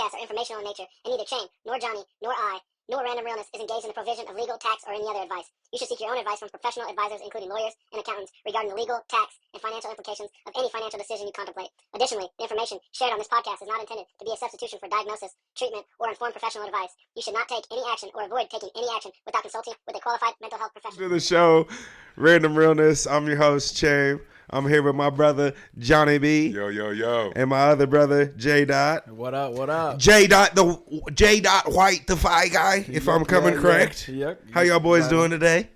podcasts are informational in nature, and neither Chain, nor Johnny, nor I, nor Random Realness is engaged in the provision of legal, tax, or any other advice. You should seek your own advice from professional advisors, including lawyers and accountants, regarding the legal, tax, and financial implications of any financial decision you contemplate. Additionally, the information shared on this podcast is not intended to be a substitution for diagnosis, treatment, or informed professional advice. You should not take any action or avoid taking any action without consulting with a qualified mental health professional. To the show, Random Realness. I'm your host, Chain. I'm here with my brother, Johnny B. Yo, yo, yo. And my other brother, J. Dot. What up, what up? J. Dot, White, the Fi guy, if I'm coming correct. Yep. How y'all boys doing today?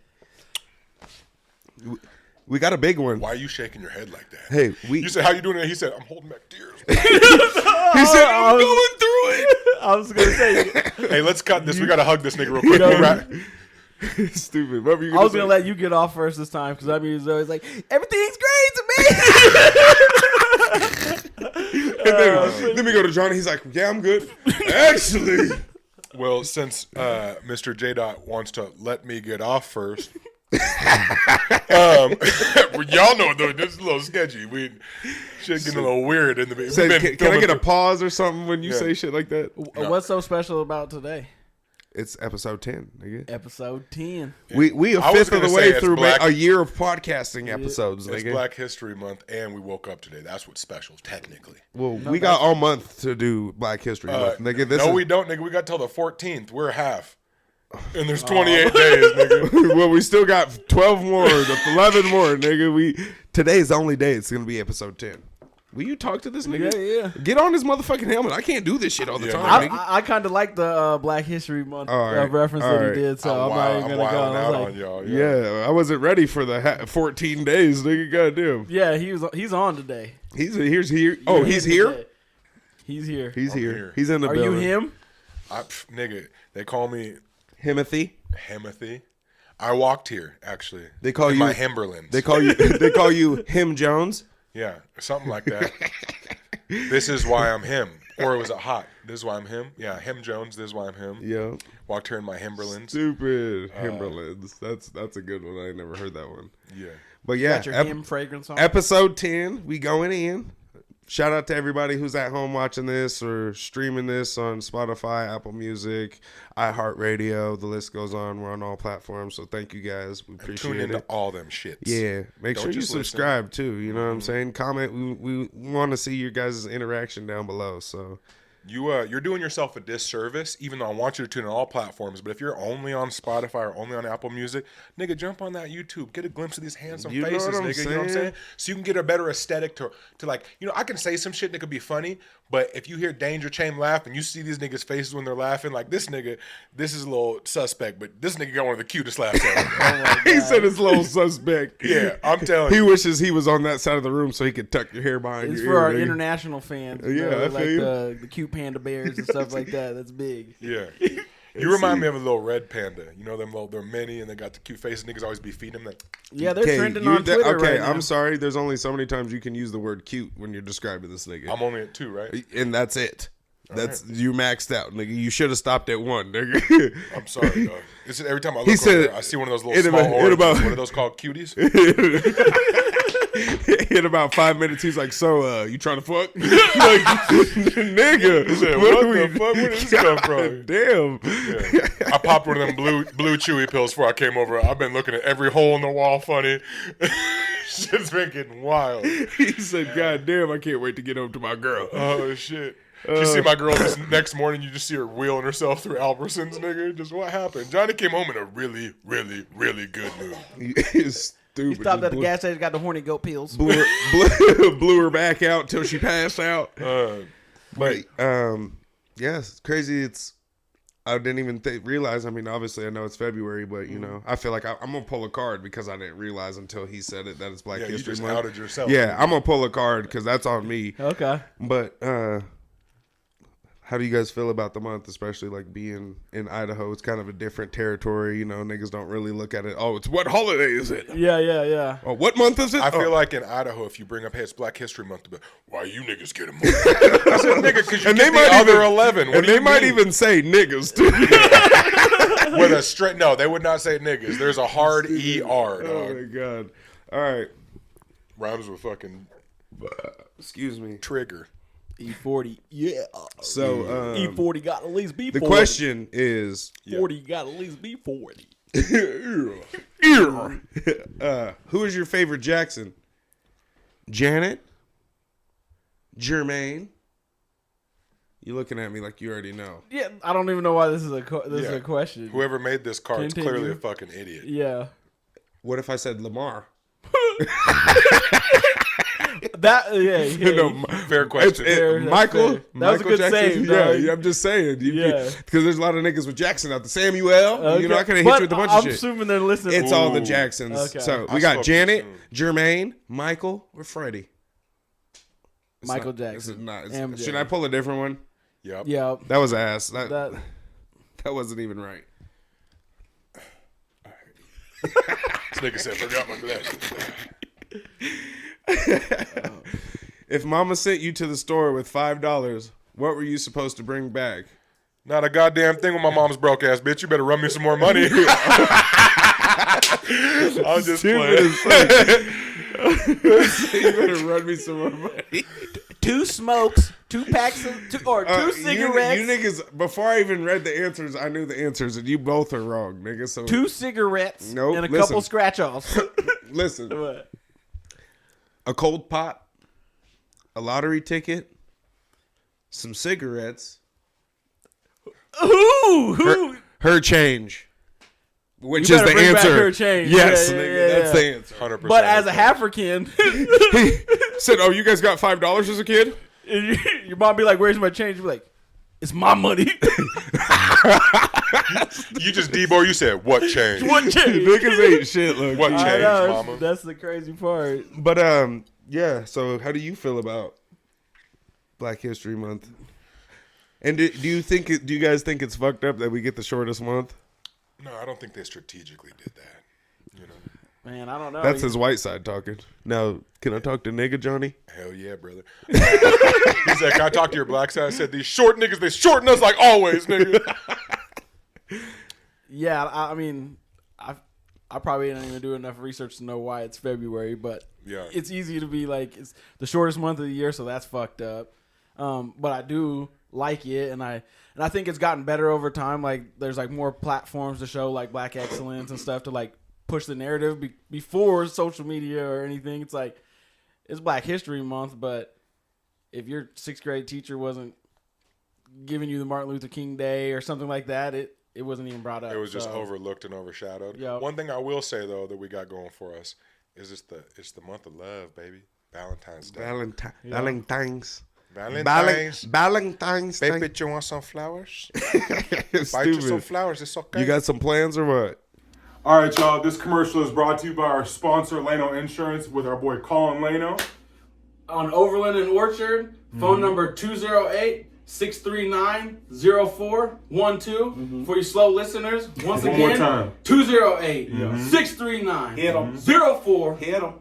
We got a big one. Why are you shaking your head like that? Hey, You said, how you doing? And he said, I'm holding back tears. He said, I'm going through it. I was going to say. Hey, let's cut this. We got to hug this nigga real quick. Stupid. What were you I was going to let you get off first this time because I mean, it's always like, everything's great to me. Then we go to Johnny. He's like, yeah, I'm good. Actually. Well, since Mr. J. Dot wants to let me get off first, y'all know this is a little sketchy. Shit getting a little weird in the beginning. Can I get a pause or something when you say shit like that? No. What's so special about today? It's episode 10, nigga. Episode 10. We a fifth of the way through a year of podcasting episodes, It's nigga. Black History Month, and we woke up today. That's what's special, technically. Well, we got all month to do Black History Month, nigga. We don't, nigga. We got till the 14th. We're half. And there's 28 days, nigga. Well, we still got 12 more, 11 more, nigga. Today's the only day it's going to be episode 10. Will you talk to this nigga? Yeah. Get on his motherfucking helmet. I can't do this shit all the time, nigga. I kind of like the Black History Month reference all that right. he did, so I'm not even going to go. out I was on y'all. Yeah, I wasn't ready for the 14 days, nigga. Goddamn. yeah, he's on today. He's here. Oh, he's here? Today. He's here. He's I'm here. here. He's in the Are building. you him? Nigga, they call me Himothy? Himothy. I walked here, actually. They call in you my Himberlands. They call you Him Jones? Yeah, something like that. This is why I'm him. Or was it hot? This is why I'm him. Yeah, Him Jones. This is why I'm him. Yeah. Walked here in my Himberlands. Stupid Himberlands. That's a good one. I never heard that one. Yeah. But yeah, Got your him fragrance on? episode 10, we going in. Shout out to everybody who's at home watching this or streaming this on Spotify, Apple Music, iHeartRadio. The list goes on. We're on all platforms. So thank you guys. We appreciate Tune into it. all them shits. Yeah. Make Don't sure you just listen. subscribe too. You know what I'm saying? Comment. We want to see your guys' interaction down below. So You're doing yourself a disservice, even though I want you to tune in all platforms. But if you're only on Spotify or only on Apple Music, nigga, jump on that YouTube. Get a glimpse of these handsome You know faces, what I'm nigga. You know what I'm saying? saying? So you can get a better aesthetic to like, I can say some shit that could be funny, but if you hear Danger Chain laugh and you see these niggas' faces when they're laughing, like this nigga, this is a little suspect, but this nigga got one of the cutest laughs ever. he said it's a little suspect. Yeah, I'm telling He you. wishes he was on that side of the room so he could tuck your hair behind It's your for ear. our nigga. international fans. Yeah, I like feel you. the cute panda bears and stuff like that. That's big. Yeah. You remind me of a little red panda. You know them little, they're mini and they got the cute faces. Niggas always be feeding them. Like, Yeah, they're Okay, trending on Twitter okay, right now. I'm sorry. There's only so many times you can use the word cute when you're describing this nigga. I'm only at 2, right? And that's it. You maxed out, nigga. You should have stopped at 1, nigga. I'm sorry, dog. It's every time I look He over said- there, I see one of those little in small about- in oranges. about- What are those called? Cuties? In about 5 minutes, he's like, "So, you trying to fuck?" Like, nigga, said, what "What are the fuck? Where did this come from?" Damn. Yeah. I popped one of them blue chewy pills before I came over. I've been looking at every hole in the wall funny. Shit's been getting wild. He said, "God damn, I can't wait to get home to my girl." Oh, shit. You see my girl this next morning, you just see her wheeling herself through Albertsons, nigga. Just what happened? Johnny came home in a really, really, really good mood. He's He stupid. stopped Just at the gas station, got the horny goat pills. blew her back out till she passed out. But Yeah, it's crazy. I didn't even realize. I mean, obviously, I know it's February, but you know, I feel like I'm gonna pull a card because I didn't realize until he said it that it's Black yeah, you History just Month. outed yourself. Yeah, I'm gonna pull a card because that's on me. Okay. But how do you guys feel about the month, especially like being in Idaho? It's kind of a different territory. You know, niggas don't really look at it. Oh, it's what holiday is it? Yeah. Oh, what month is it? I feel Oh. like in Idaho, if you bring up, hey, it's Black History Month, but why you niggas get them? I said, nigga, because you And get they the might other even 11. What and do they you might mean? even say niggas too. With a straight, no, they would not say niggas. There's a hard ER, Oh dog. my god! All right, Rhymes with fucking excuse me. trigger. E40, yeah. So E40 got at least B40. the question is, 40 got at least B40. who is your favorite Jackson? Janet? Jermaine? You looking at me like you already know. Yeah, I don't even know why this is a question. Whoever made this card is Continue. clearly a fucking idiot. Yeah. What if I said Lamar? No, fair question. Michael? Fair. That was a good save, dog. Yeah, I'm just saying. Yeah. Because there's a lot of niggas with Jackson out there. Samuel, you know, I could have hit But you with a bunch I'm of shit. assuming they're listening. It's all the Jacksons. Okay. So I we got spoke Janet, too Jermaine, Michael, or Freddie. Michael Jackson. MJ. Should I pull a different one? Yep. Yeah. That was ass. That That wasn't even right. This nigga said, forgot my glasses. If mama sent you to the store with $5, what were you supposed to bring back? Not a goddamn thing with my mom's broke ass, bitch. You better run me some more money. I'll just play. You better run me some more money. 2 smokes, 2 packs of, 2 cigarettes. You niggas, before I even read the answers, I knew the answers, and you both are wrong, nigga. So 2 cigarettes Nope, and a listen. couple scratch-offs. listen, What? a cold pop, a lottery ticket, some cigarettes, Who? her change, which You is better the bring back answer. her change. Yes, Yeah, nigga, yeah, that's yeah. the answer. 100%. But as a African, He said, "Oh, you guys got $5 as a kid?" your mom be like, "Where's my change?" You be like, "It's my money." You just Debo, you said, what change? What change? Niggas ain't shit. Look, What I change, know, mama? that's the crazy part. But yeah. So how do you feel about Black History Month? And do you think? Do you guys think it's fucked up that we get the shortest month? No, I don't think they strategically did that. You know, Man, I don't know. That's his white side talking. Now, can I talk to nigga Johnny? hell yeah, brother. He said, "Can I talk to your black side?" I said, "These short niggas, they shorten us like always, nigga." Yeah, I mean, I probably didn't even do enough research to know why it's February, but Yeah. it's easy to be like, it's the shortest month of the year, so that's fucked up. But I do like it, and I think it's gotten better over time. Like, there's like more platforms to show like Black excellence and stuff to like push the narrative. Before social media or anything, it's like it's Black History Month, but if your 6th grade teacher wasn't giving you the Martin Luther King Day or something like that, it wasn't even brought up. It was just so. overlooked and overshadowed. Yep. One thing I will say though that we got going for us is it's the month of love, baby. Valentine's Day. Valentine's. Valentine's. Day. Baby, you want some flowers? Buy you some Stupid. flowers. It's okay. You got some plans or what? All right, y'all. This commercial is brought to you by our sponsor, Lano Insurance, with our boy Colin Lano. On Overland and Orchard, phone number 208-639-0412. For you slow listeners, once One again, more time. 208-639-0412. Hit him.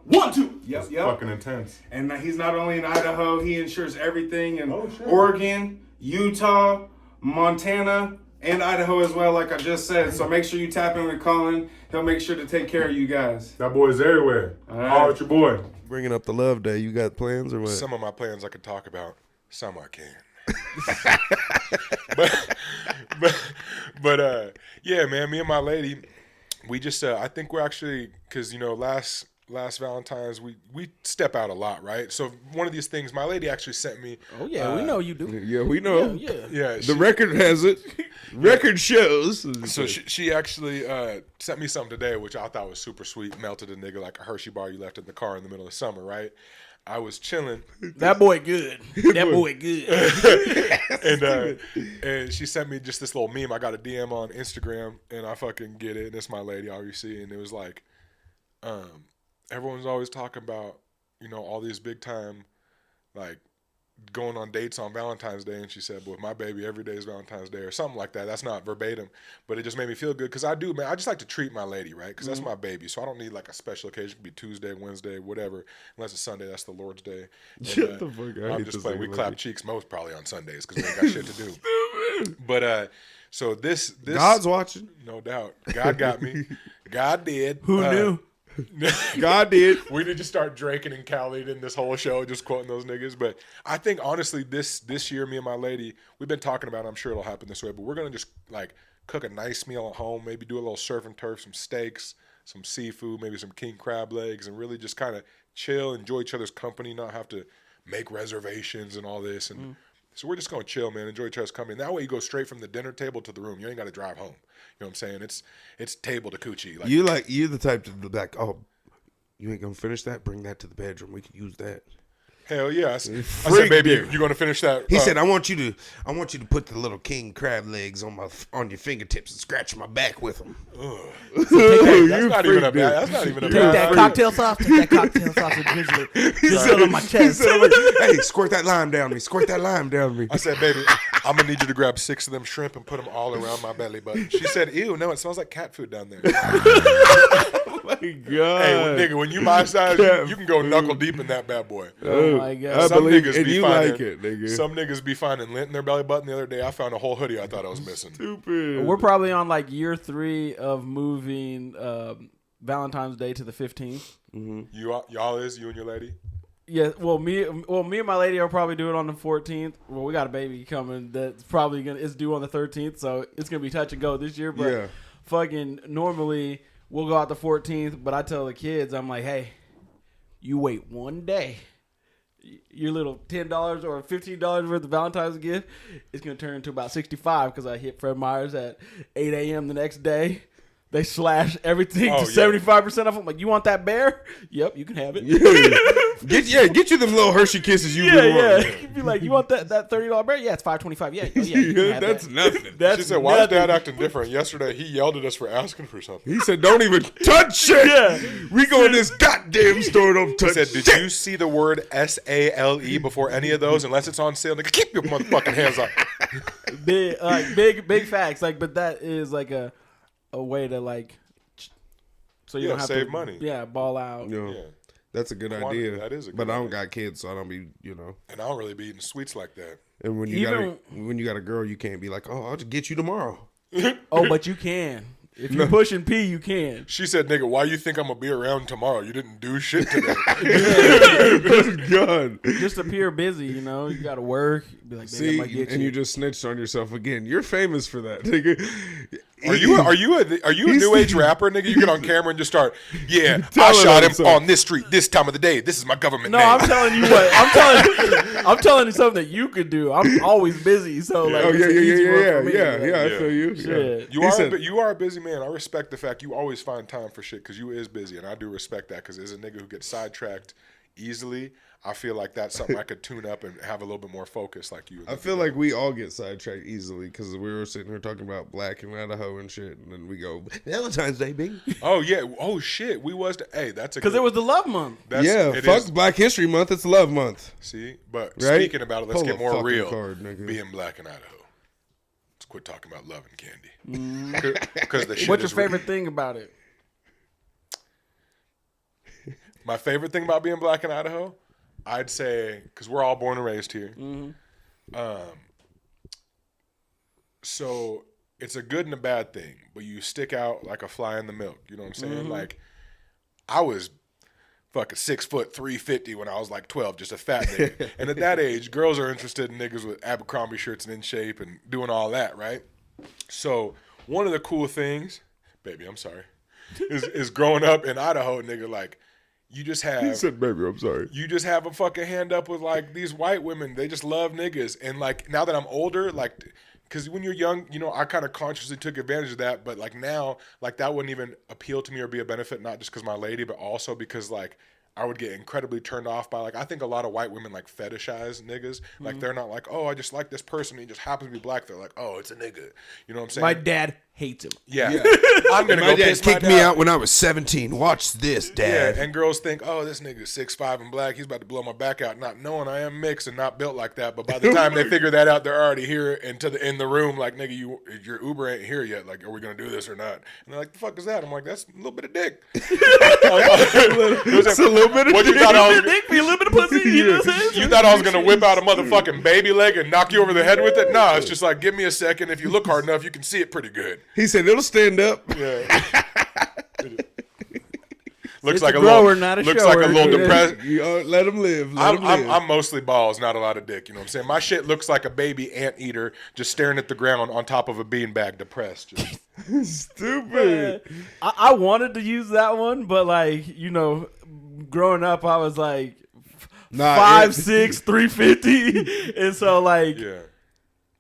Yep. Fucking intense. And he's not only in Idaho, he insures everything in Oregon, Utah, Montana, and Idaho as well, like I just said. So make sure you tap in with Colin. He'll make sure to take care of you guys. That boy's everywhere. All right. Holler at your boy. Bringing up the love day. You got plans or what? Some of my plans I could talk about. Some I can. but yeah, man. Me and my lady, we just I think we're actually, because you know last Valentine's we step out a lot, right? So one of these things, my lady actually sent me. Oh, yeah, we know you do. Yeah, we know. Yeah. Yeah, The record has it. Record shows. So she actually sent me something today, which I thought was super sweet. Melted a nigga like a Hershey bar you left in the car in the middle of summer, right? I was chilling, That boy good. That boy good. and she sent me just this little meme. I got a DM on Instagram, and I fucking get it. And it's my lady, obviously, and it was like, everyone's always talking about, you know, all these big time, like, going on dates on Valentine's Day, and she said, "But with my baby, every day is Valentine's Day," or something like that. That's not verbatim, but it just made me feel good because I do, man. I just like to treat my lady, right? Because that's my baby, so I don't need like a special occasion. It could be Tuesday, Wednesday, whatever. Unless it's Sunday, that's the Lord's Day. And, Shut the fuck up. I'm just playing. We clap cheeks most probably on Sundays because we ain't got shit to do. But so this God's watching. no doubt. God got me. God did. Who knew? God did. We need to start drinking and Cali in this whole show, just quoting those niggas. But I think honestly, this year, me and my lady, we've been talking about it. I'm sure it'll happen this way, but we're gonna just like cook a nice meal at home. Maybe do a little surf and turf, some steaks, some seafood, maybe some king crab legs, and really just kind of chill, enjoy each other's company, not have to make reservations and all this. And so we're just gonna chill, man. Enjoy each other's company. That way, you go straight from the dinner table to the room. You ain't got to drive home. You know what I'm saying? It's table to coochie. Like, You're the type to be like, oh, you ain't gonna finish that? Bring that to the bedroom. We could use that. hell yeah. I said, baby, you gonna finish that? He said, I want you to put the little king crab legs on your fingertips and scratch my back with them. That's not even a bad. Take that cocktail sauce. Take that cocktail sauce and drizzle it. Drizzle it on my chest. Hey, squirt that lime down me. Squirt that lime down me. I said, baby, I'm gonna need you to grab 6 of them shrimp and put them all around my belly button. She said, ew, no, it smells like cat food down there. Oh my God. Hey, nigga, when you my size, you can go knuckle deep in that bad boy. Oh my God. I Some believe, niggas and be you finding, like it, nigga. Some niggas be finding lint in their belly button. The other day, I found a whole hoodie I thought I was missing. Stupid. We're probably on like year 3 of moving Valentine's Day to the 15th. Mm-hmm. Y'all is you and your lady. Yeah, me and my lady will probably do it on the 14th. Well, we got a baby coming that's probably it's due on the 13th, so it's gonna be touch and go this year. But fucking normally we'll go out the 14th, but I tell the kids, I'm like, hey, you wait one day. Your little $10 or $15 worth of Valentine's gift is going to turn into about $65 because I hit Fred Meyer's at 8 a.m. the next day. They slash everything to 75% off. I'm like, you want that bear? Yep, you can have it. Get you them little Hershey kisses you want. want. You'd be like, you want that $30 bear? Yeah, it's $5.25. Yeah, you can have that's that. nothing. She said, why is Dad acting different? Yesterday, he yelled at us for asking for something. He said, don't even touch it. Yeah. We go in this goddamn store, don't touch He said, did you see the word SALE before any of those? Unless it's on sale, nigga, keep your motherfucking hands up. Big facts. Like, but that is like a way to like, so you don't have save to money. Yeah, ball out. Yeah. That's a good Quantity, idea. that is a good but I don't idea. got kids, so I don't be, And I don't really be eating sweets like that. And when you got a girl, you can't be like, oh, I'll just get you tomorrow. Oh, but you can. If you're pushing P, you can. She said, nigga, why you think I'm going to be around tomorrow? You didn't do shit today. That's good. Just appear busy, you know. You got to work. Be like, See, I might get and you just snitched on yourself again. You're famous for that, nigga. Are you a new age rapper, nigga? You get on camera and just start, I Telling shot him himself. on this street, this time of the day. This is my government No, name. I'm telling you what. I'm telling you something that you could do. I'm always busy, so like, it's an easy one for me. I feel you. Shit. Yeah. You are a busy man. I respect the fact you always find time for shit because you is busy, and I do respect that because as a nigga who gets sidetracked easily, I feel like that's something I could tune up and have a little bit more focus like you. I feel like we all get sidetracked easily because we were sitting here talking about black in Idaho and shit, and then we go, Valentine's Day, baby. Oh, yeah. Oh, shit. We was hey, that's a Because it was the love month. Fuck Black History Month. It's Love Month. See? But Right? speaking about it, let's Pull get a more fucking real. card, nigga. Being black in Idaho. Let's quit talking about love and candy. Because the shit What's your is real. favorite thing about it? My favorite thing about being black in Idaho, I'd say, because we're all born and raised here. So it's a good and a bad thing, but you stick out like a fly in the milk. You know what I'm saying? Like, I was fucking 6 foot 350 when I was like 12, just a fat nigga. And at that age, girls are interested in niggas with Abercrombie shirts and in shape and doing all that, right? So one of the cool things, baby, I'm sorry, is growing up in Idaho, nigga, like, you just have. He said, baby, I'm sorry. You just have a fucking hand up with like these white women. They just love niggas. And like now that I'm older, like, because when you're young, you know, I kind of consciously took advantage of that. But like now, like that wouldn't even appeal to me or be a benefit, not just because my lady, but also because like I would get incredibly turned off by like, I think a lot of white women like fetishize niggas. Like they're not like, oh, I just like this person. He just happens to be black. They're like, oh, it's a nigga. You know what I'm saying? My dad hates him. Yeah. I'm going to My go dad piss my kicked me dad. out when I was 17. Watch this, Dad. Yeah, and girls think, oh, this nigga's 6'5" and black. He's about to blow my back out. Not knowing I am mixed and not built like that. But by the time they figure that out, they're already here in the room. Like, nigga, your Uber ain't here yet. Like, are we gonna do this or not? And they're like, the fuck is that? I'm like, that's a little bit of dick. It's a little bit of What you dick. thought I was? Dick be a little bit of pussy. You know what I'm saying? You thought I was gonna whip out a motherfucking baby leg and knock you over the head with it? Nah, it's just like, give me a second. If you look hard enough, you can see it pretty good. He said, it'll stand up. Yeah. Looks It's like a a grower, little, not a looks shower. like a little depressed. Let him live. Let him live. I'm mostly balls, not a lot of dick. You know what I'm saying? My shit looks like a baby anteater just staring at the ground on top of a beanbag, depressed. Just. Stupid. I wanted to use that one, but like, you know, growing up, I was like Nah, 5'6", 350, and so like,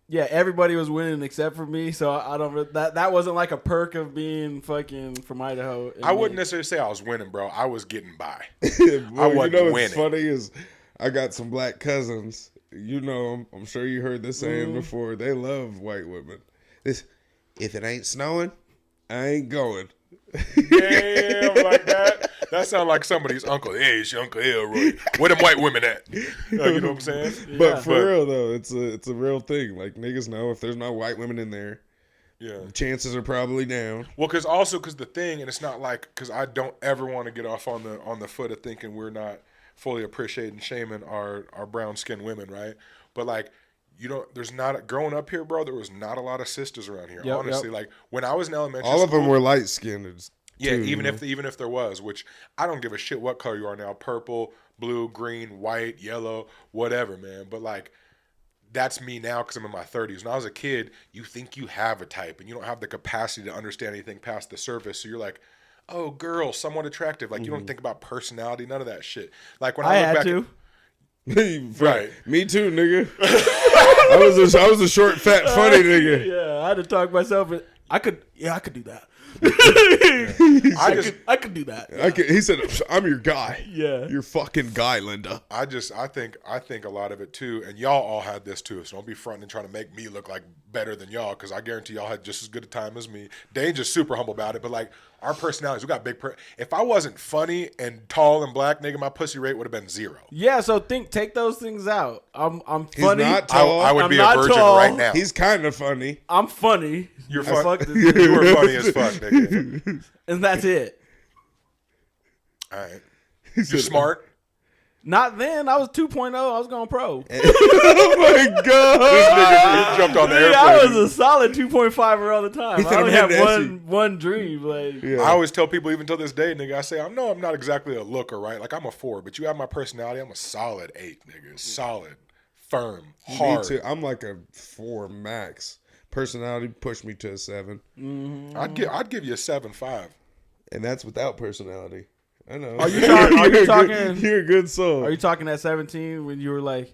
yeah, everybody was winning except for me. So I don't that wasn't like a perk of being fucking from Idaho. I wouldn't necessarily say I was winning, bro. I was getting by. Well, I wasn't you know what's winning. funny is I got some black cousins. You know 'em. I'm sure you heard this saying before. They love white women. If it ain't snowing, I ain't going. Damn, like that. That sounds like somebody's uncle. Hey, it's your Uncle Elroy. Where them white women at? You know what I'm saying? But for real though, it's a real thing. Like niggas know if there's no white women in there, chances are probably down. Well, because the thing, and it's not like, because I don't ever want to get off on the foot of thinking we're not fully appreciating shaming our brown skinned women, right? But like, you don't. There's not growing up here, bro. There was not a lot of sisters around here. Honestly, like when I was in elementary, all of them school, were light skinned. Yeah, even if there was, which I don't give a shit what color you are now, purple, blue, green, white, yellow, whatever, man. But like, that's me now because I'm in my 30s. When I was a kid, you think you have a type, and you don't have the capacity to understand anything past the surface. So you're like, oh, girl, somewhat attractive. Like you don't think about personality, none of that shit. Like when I look had back to. Right. Me too, nigga. I was a short, fat, funny nigga. Yeah, I had to talk myself. I could do that. I could do that. He said, "I'm your guy. Yeah, your fucking guy, Linda." I think a lot of it too, and y'all all had this too. So don't be fronting and trying to make me look like better than y'all, because I guarantee y'all had just as good a time as me. Danger's super humble about it, but like our personalities, we got big. If I wasn't funny and tall and black, nigga, my pussy rate would have been 0. Yeah, so take those things out. I'm funny. He's not tall. I would I'm be a not virgin tall. right now. He's kind of funny. I'm funny. You're I fucked funny. this You nigga. were funny as fuck, nigga. And that's it. All right. You're smart. Not then. I was 2.0. I was going pro. Oh my god! This nigga jumped on the Dude, airplane. I was a solid 2.5 all the time. He I said, only "I'm had heading to one dream. Like, Yeah. I always tell people, even till this day, nigga, I say, I'm not exactly a looker, right? Like, I'm a 4, but you have my personality. I'm a solid 8, nigga. Solid, firm, hard. Me too. I'm like a 4 max. Personality pushed me to a 7, I'd give you a 7.5. and that's without personality. I know. Are you talking? You're a good soul. Are you talking at 17 when you were like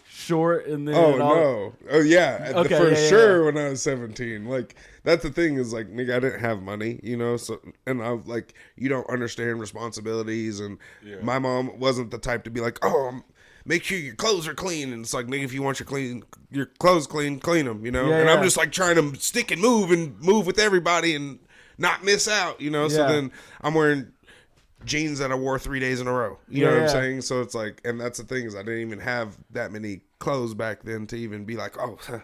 short and then? Oh no! Oh yeah, Okay, for yeah, sure. When I was 17, like that's the thing is like nigga, I didn't have money, you know. So and I like you don't understand responsibilities, and my mom wasn't the type to be like, oh, make sure your clothes are clean, and it's like nigga, if you want your clothes clean them, you know. Yeah, and yeah. I'm just like trying to stick and move with everybody and not miss out, you know. So Yeah. then I'm wearing jeans that I wore 3 days in a row. You know what I'm saying? So it's like, and that's the thing is I didn't even have that many clothes back then to even be like, oh, I'm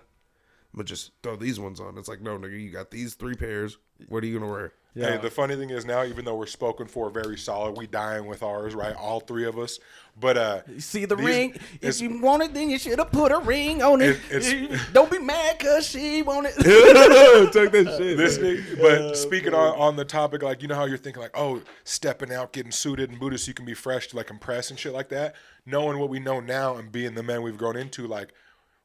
gonna just throw these ones on. It's like, no, nigga, you got these 3 pairs. What are you gonna wear? Hey, the funny thing is now, even though we're spoken for very solid, we dying with ours, right? All 3 of us. But You see the these- ring? it's- If you want it, then you should have put a ring on it. Don't be mad because she want it. Take that shit. this nigga, but speaking on the topic, like, you know how you're thinking like, oh, stepping out, getting suited and booted so you can be fresh to like impress and shit like that. Knowing what we know now and being the men we've grown into, like,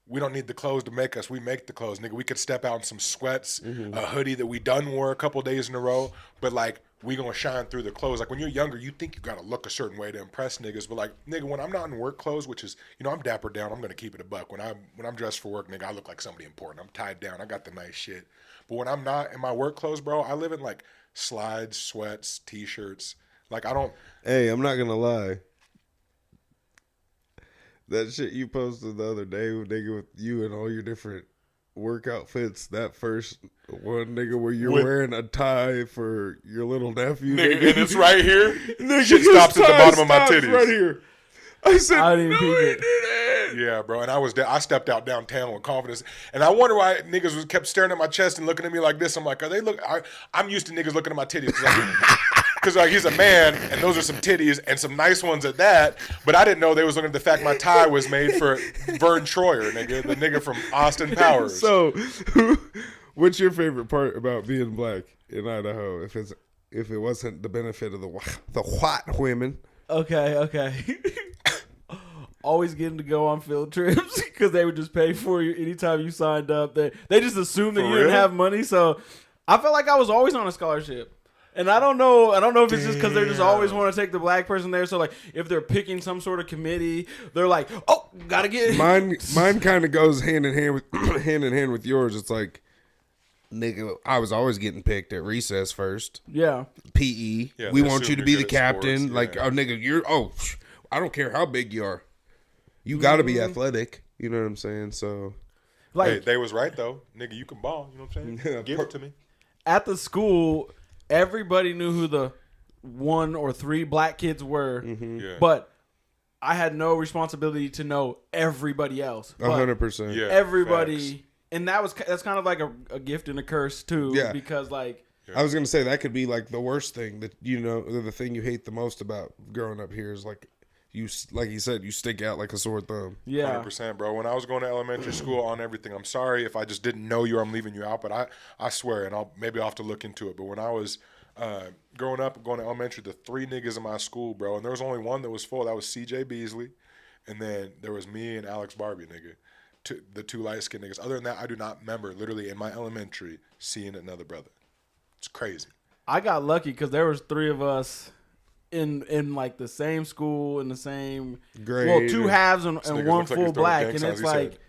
we don't need the clothes to make us. We make the clothes, nigga. We could step out in some sweats, a hoodie that we done wore a couple days in a row, but like we gonna shine through the clothes. Like when you're younger, you think you gotta look a certain way to impress niggas, but like nigga, when I'm not in work clothes, which is, you know, I'm dapper down. I'm gonna keep it a buck. When I'm dressed for work, nigga, I look like somebody important. I'm tied down. I got the nice shit. But when I'm not in my work clothes, bro, I live in like slides, sweats, t-shirts. Like I don't. Hey, I'm not gonna lie. That shit you posted the other day, nigga, with you and all your different work outfits. That first one, nigga, where you're wearing a tie for your little nephew, Nigga, and it's right here. Nigga, Shit his stops at the tie bottom of my stops titties. right here. I said, I didn't no, peep he it. didn't. Yeah, bro, and I stepped out downtown with confidence, and I wonder why niggas was kept staring at my chest and looking at me like this. I'm like, are they look? I'm used to niggas looking at my titties because like he's a man, and those are some titties and some nice ones at that. But I didn't know they was looking at the fact my tie was made for Vern Troyer, nigga, the nigga from Austin Powers. So, what's your favorite part about being black in Idaho? If it's if it wasn't the benefit of the white women. Okay. Always getting to go on field trips because they would just pay for you anytime you signed up. They just assumed that For you didn't real? have money, so I felt like I was always on a scholarship. And I don't know if it's just because they just always want to take the black person there. So like, if they're picking some sort of committee, they're like, "Oh, gotta get Mine kind of goes hand in hand with yours. It's like, nigga, I was always getting picked at recess first. yeah." PE, Yeah, we they want you assume to you're be the good at captain. sports, Like, yeah. oh nigga, I don't care how big you are. You got to be athletic. You know what I'm saying? So Like They was right though, nigga. You can ball. You know what I'm saying? Yeah, Give it to me. at the school, everybody knew who the 1 or 3 black kids were, Yeah. but I had no responsibility to know everybody else. But 100%. Yeah. everybody, facts. and that's kind of like a gift and a curse too. Yeah. Because like, I was gonna say that could be like the worst thing that the thing you hate the most about growing up here is like you said, you stick out like a sore thumb. yeah, 100%, bro. When I was going to elementary school on everything, I'm sorry if I just didn't know you or I'm leaving you out, but I swear, and I'll have to look into it. But when I was growing up, going to elementary, the 3 niggas in my school, bro, and there was only one that was full. That was CJ Beasley, and then there was me and Alex Barbie, nigga. The 2 light-skinned niggas. Other than that, I do not remember, literally, in my elementary, seeing another brother. It's crazy. I got lucky because there was 3 of us in like the same school in the same Grade. well, 2 halves and nigga one looks like full he's throwing black, gang and signs, it's he like said.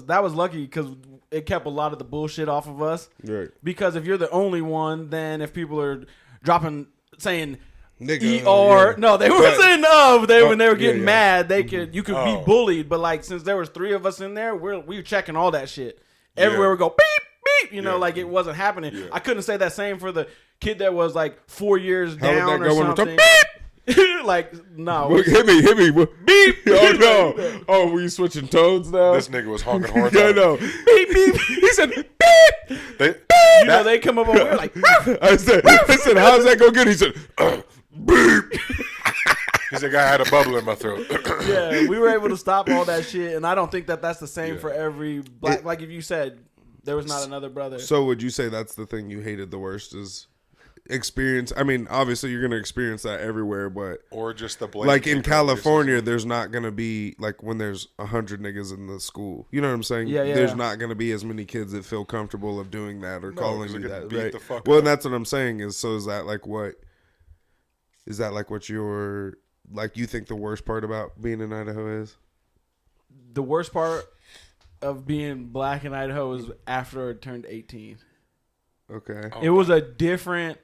that was lucky because it kept a lot of the bullshit off of us. Right. Because if you're the only one, then if people are saying Nigga, ER, yeah. no, they weren't saying when they were yeah, getting yeah. mad, you could be Oh. bullied. But like since there was 3 of us in there, we were checking all that shit. Everywhere Yeah. we go, beep beep, Yeah. like it wasn't happening. Yeah. I couldn't say that same for the kid that was like 4 years How would down that or go when it's something. Like no, Look, hit me. beep. Oh no! Oh, were you switching tones now? This nigga was honking horns. I out. know. beep beep. He said beep. They, They come up over here like I said, how's that go good? He said, beep. he said, "I had a bubble in my throat." yeah, we were able to stop all that shit, and I don't think that that's the same for every black. Like if you said there was not another brother. So would you say that's the thing you hated the worst is experience? I mean, obviously you're going to experience that everywhere, but Or just the blatant like in kick up California, there's not going to be like when there's 100 niggas in the school. You know what I'm saying? Yeah, yeah. There's not going to be as many kids that feel comfortable of doing that or calling 'cause you they get that. beat Right? the fuck Well, up. and that's what I'm saying is. So is that like what your like you think the worst part about being in Idaho is? The worst part of being black in Idaho was after I turned 18. Okay. It was a different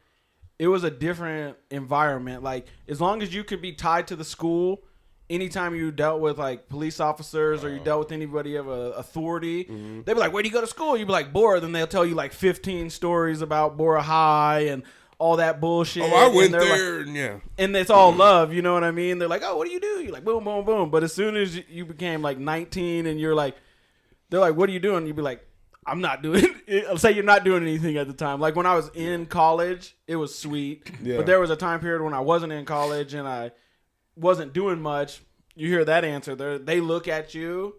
environment. Like as long as you could be tied to the school, anytime you dealt with like police officers or you dealt with anybody of authority, they'd be like, "Where do you go to school?" You'd be like, "Bora." Then they'll tell you like 15 stories about Bora High and all that bullshit. Oh, I And went they're there, like, and yeah. and it's all love, you know what I mean? They're like, "Oh, what do you do?" You're like, "Boom, boom, boom." But as soon as you became like 19 and you're like, they're like, "What are you doing?" You'd be like, "I'm not doing it." Say you're not doing anything at the time. Like when I was in college, it was sweet. Yeah. But there was a time period when I wasn't in college and I wasn't doing much. You hear that answer. They look at you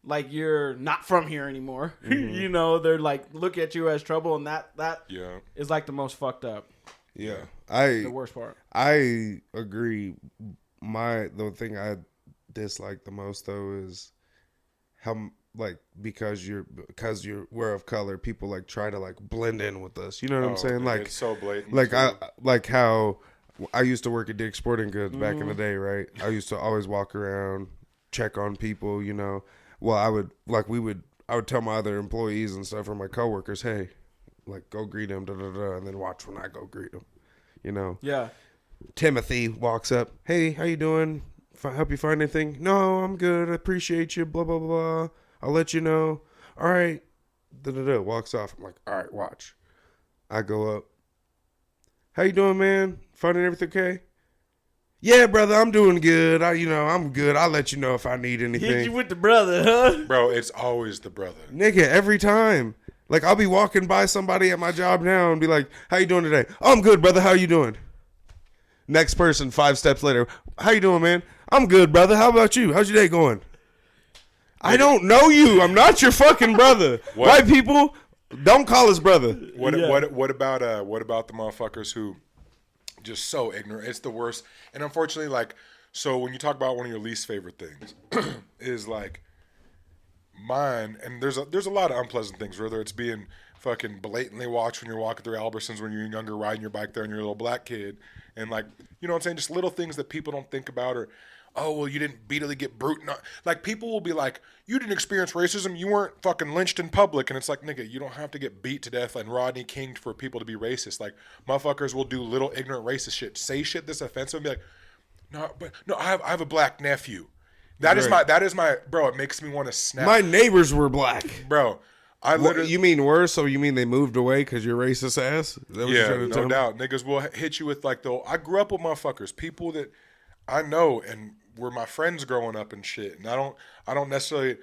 like you're not from here anymore. You know, they're like, look at you as trouble. And that Yeah. is like the most fucked up. Yeah. The worst part. I agree. The thing I dislike the most though is how like because we're of color, people like try to like blend in with us. You know what I'm saying? nigga, Like it's so blatant. like too. I like how I used to work at Dick's Sporting Goods back in the day, right? I used to always walk around, check on people, you know. Well, I would tell my other employees and stuff or my coworkers, hey, like go greet him, and then watch when I go greet him, you know. Yeah. Timothy walks up, hey, how you doing? Help you find anything? No, I'm good. I appreciate you. Blah blah blah. I'll let you know. All right. Walks off. I'm like, all right, watch. I go up. How you doing, man? Finding everything okay? Yeah, brother, I'm doing good. I'm good. I'll let you know if I need anything. Hit you with the brother, huh? Bro, it's always the brother. Nigga, every time. Like, I'll be walking by somebody at my job now and be like, how you doing today? Oh, I'm good, brother. How you doing? Next person, 5 steps later. How you doing, man? I'm good, brother. How about you? How's your day going? I don't know you. I'm not your fucking brother. What? White people Don't call his brother. What Yeah. what about the motherfuckers who just so ignorant? It's the worst. And unfortunately, like, so when you talk about one of your least favorite things, is like mine. And there's a lot of unpleasant things. Whether it's being fucking blatantly watched when you're walking through Albertsons when you're younger, riding your bike there, and you're a little black kid, and like, you know what I'm saying, just little things that people don't think about, or oh, well, you didn't beatily get brute. Like, people will be like, you didn't experience racism. You weren't fucking lynched in public. And it's like, nigga, you don't have to get beat to death and Rodney King for people to be racist. Like, motherfuckers will do little ignorant racist shit, say shit that's offensive, and be like, no, I have a black nephew. That is my, bro, it makes me want to snap. My neighbors were black. Bro, I literally. You mean worse? So you mean they moved away because you're racist ass? Is that what you're Yeah, trying to tell no me? doubt. Niggas will hit you with like I grew up with motherfuckers, people that I know and were my friends growing up and shit. And I don't necessarily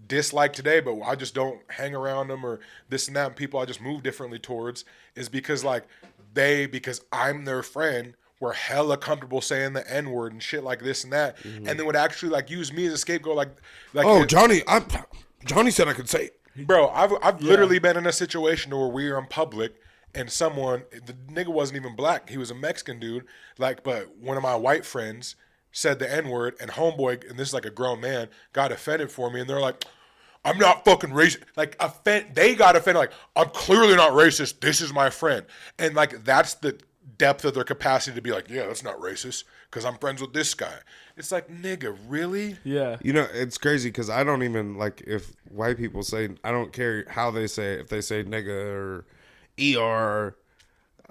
dislike today, but I just don't hang around them or this and that. And people I just move differently towards is because like because I'm their friend, were hella comfortable saying the N-word and shit like this and that, and then would actually like use me as a scapegoat. Like Oh, Johnny said I could say it. Bro, I've literally been in a situation where we were in public and the nigga wasn't even black. He was a Mexican dude. Like, but one of my white friends said the N-word, and homeboy, and this is like a grown man, got offended for me, and they're like, I'm not fucking racist. Like, they got offended, like, I'm clearly not racist. This is my friend. And like, that's the depth of their capacity to be like, yeah, that's not racist because I'm friends with this guy. It's like, nigga, really? Yeah. You know, it's crazy because I don't even, like, if white people say, I don't care how they say it, if they say nigga or ER,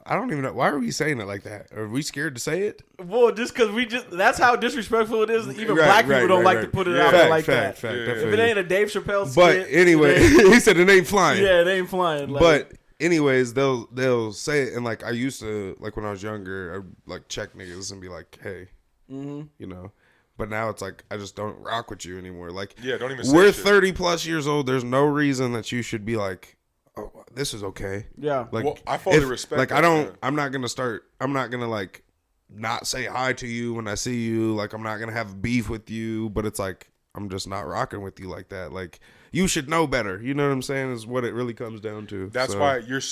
I don't even know. Why are we saying it like that? Are we scared to say it? Well, just because that's how disrespectful it is. Even Right, black people right, don't right, like to right. put it Yeah. out there Fact, like fact, that. fact, If it ain't a Dave Chappelle skit, But anyway, he said it ain't flying. yeah, it ain't flying. Like, But anyways, they'll say it, and like I used to, like when I was younger, I'd like check niggas and be like, hey, you know. But now it's like I just don't rock with you anymore. Like, Yeah, don't even say we're shit. 30 plus years old. There's no reason that you should be like, oh, this is okay. yeah. Like, Well, I fully respect Like, that, I don't. yeah. I'm not gonna like not say hi to you when I see you. Like, I'm not gonna have beef with you. But it's like I'm just not rocking with you like that. Like, you should know better. You know what I'm saying? Is what it really comes down to. That's So, why you're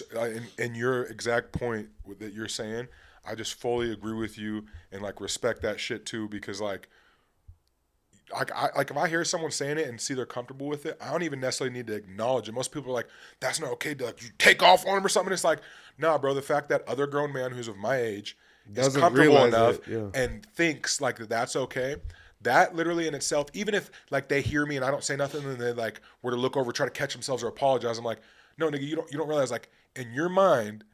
in your exact point that you're saying. I just fully agree with you and like respect that shit too, because like if I hear someone saying it and see they're comfortable with it, I don't even necessarily need to acknowledge it. Most people are like, that's not okay to like you take off on them or something. It's like, nah, bro, the fact that other grown man who's of my age is Doesn't comfortable realize enough it, yeah. and thinks like that's okay. That literally in itself, even if like they hear me and I don't say nothing and they like were to look over, try to catch themselves or apologize, I'm like, no, nigga, you don't realize like in your mind,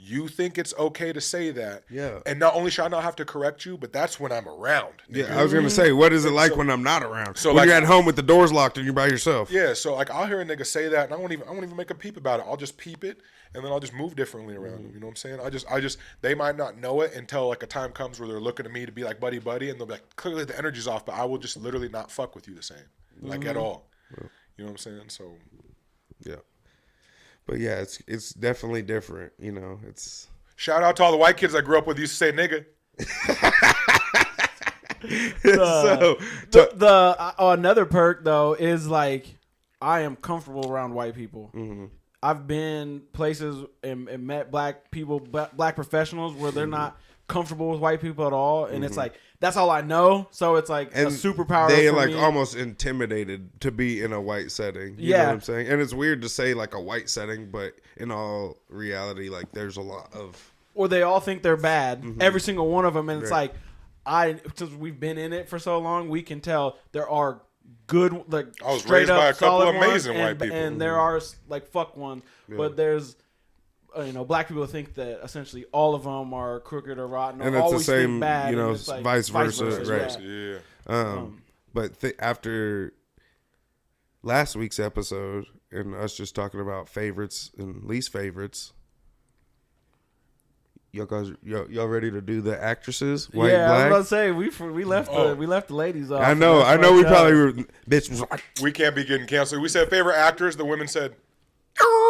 you think it's okay to say that. Yeah. And not only should I not have to correct you, but that's when I'm around. Nigga. Yeah, I was gonna say, what is it like when I'm not around? So, When like- you're at home with the doors locked and you're by yourself. Yeah, so like I'll hear a nigga say that and I won't even make a peep about it. I'll just peep it and then I'll just move differently around them. You know what I'm saying? I just they might not know it until like a time comes where they're looking at me to be like buddy and they'll be like, clearly the energy's off, but I will just literally not fuck with you the same. Like at all. You know what I'm saying? So Yeah. But yeah, it's definitely different. You know, it's. shout out to all the white kids I grew up with used to say nigga. Another perk though is like I am comfortable around white people. I've been places and met black people, black professionals where they're not comfortable with white people at all, and it's like that's all I know. So it's like a superpower. They for like me. almost intimidated to be in a white setting. You know what I'm saying? And it's weird to say like a white setting, but in all reality, like there's a lot of. Or they all think they're bad. Every single one of them, and it's Right. like since we've been in it for so long, we can tell there are good, like I was straight raised up by a couple solid of amazing ones, white people. and there are like fuck ones, but there's black people think that essentially all of them are crooked or rotten, or And it's the always think same, bad, you know, and it's like vice versa, right. yeah. But after last week's episode and us just talking about favorites and least favorites, y'all ready to do the actresses? White, yeah, I was black? about to say we left the ladies off. I and know that's we fucked probably up. were. Bitch was like, We can't be getting canceled. We said favorite actors. The women said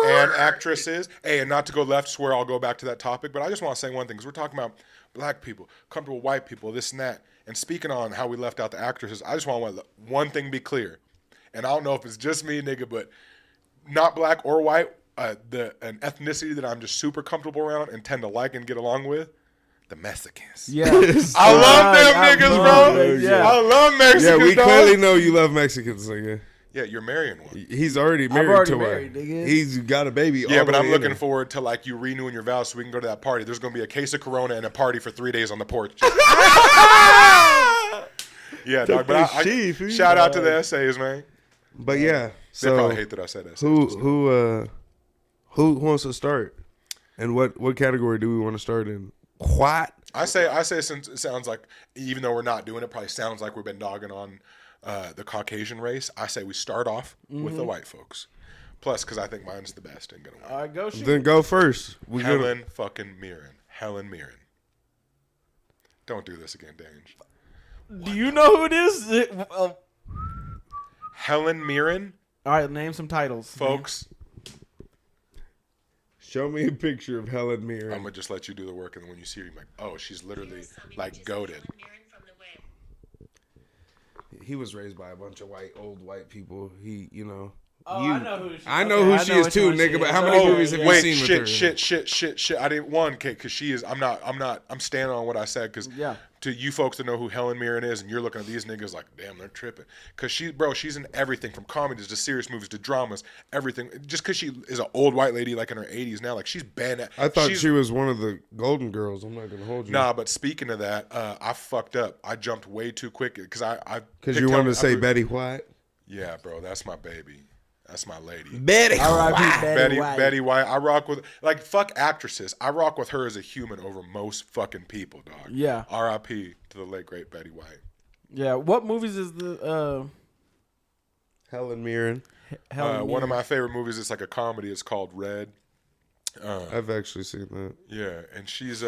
and actresses. Hey, and not to go left, swear I'll go back to that topic. But I just want to say one thing because we're talking about black people, comfortable white people, this and that. And speaking on how we left out the actresses, I just want to let one thing be clear. And I don't know if it's just me, nigga, but not black or white. an ethnicity that I'm just super comfortable around and tend to like and get along with. The Mexicans. Yeah. I love them niggas, bro. Yeah. I love Mexicans. Yeah, we dog. clearly know you love Mexicans, nigga. Yeah, you're marrying one. He's already married already to married, her. nigga. He's got a baby. Yeah, all but the I'm way looking in forward to like you renewing your vows so we can go to that party. There's gonna be a case of Corona and a party for 3 days on the porch. Yeah, dog. But shout out to the essays, man. But yeah, They so probably hate that I said essays. who wants to start, and what category do we want to start in? What? I say since it sounds like, even though we're not doing it, probably sounds like we've been dogging on the Caucasian race. I say we start off with the white folks. Plus, because I think mine's the best and gonna win. All right, go shoot. Then go first. Helen fucking Mirren. Helen Mirren. Don't do this again, Dange. Do you know who it is? Helen Mirren, All right, name some titles, folks. Show me a picture of Helen Mirren. I'm gonna just let you do the work, and then when you see her, you're like, oh, she's literally like goated. He was raised by a bunch of old white people. He, you know. Oh, I know who she is. I know Okay, who I she know is which too, one she nigga. But is. how many Oh, movies have you Wait, seen with her? shit. I didn't one, Kate, because she is. I'm standing on what I said, because Yeah. to you folks to know who Helen Mirren is, and you're looking at these niggas like, damn, they're tripping, because she's in everything from comedies to serious movies to dramas, everything. Just because she is an old white lady like in her 80s now, like she's been. I thought she was one of the Golden Girls. I'm not gonna hold you. Nah, but speaking of that, I fucked up. I jumped way too quick because because you wanted to say Betty White. Yeah, bro, that's my baby. That's my lady. Betty R.I.P. Betty White. Betty White. I rock with, like, fuck actresses. I rock with her as a human over most fucking people, dog. Yeah. R.I.P. to the late great Betty White. Yeah. What movies is the Helen Mirren. Helen One of Mirren? my favorite movies. It's like a comedy. It's called Red. I've actually seen that. Yeah, and she's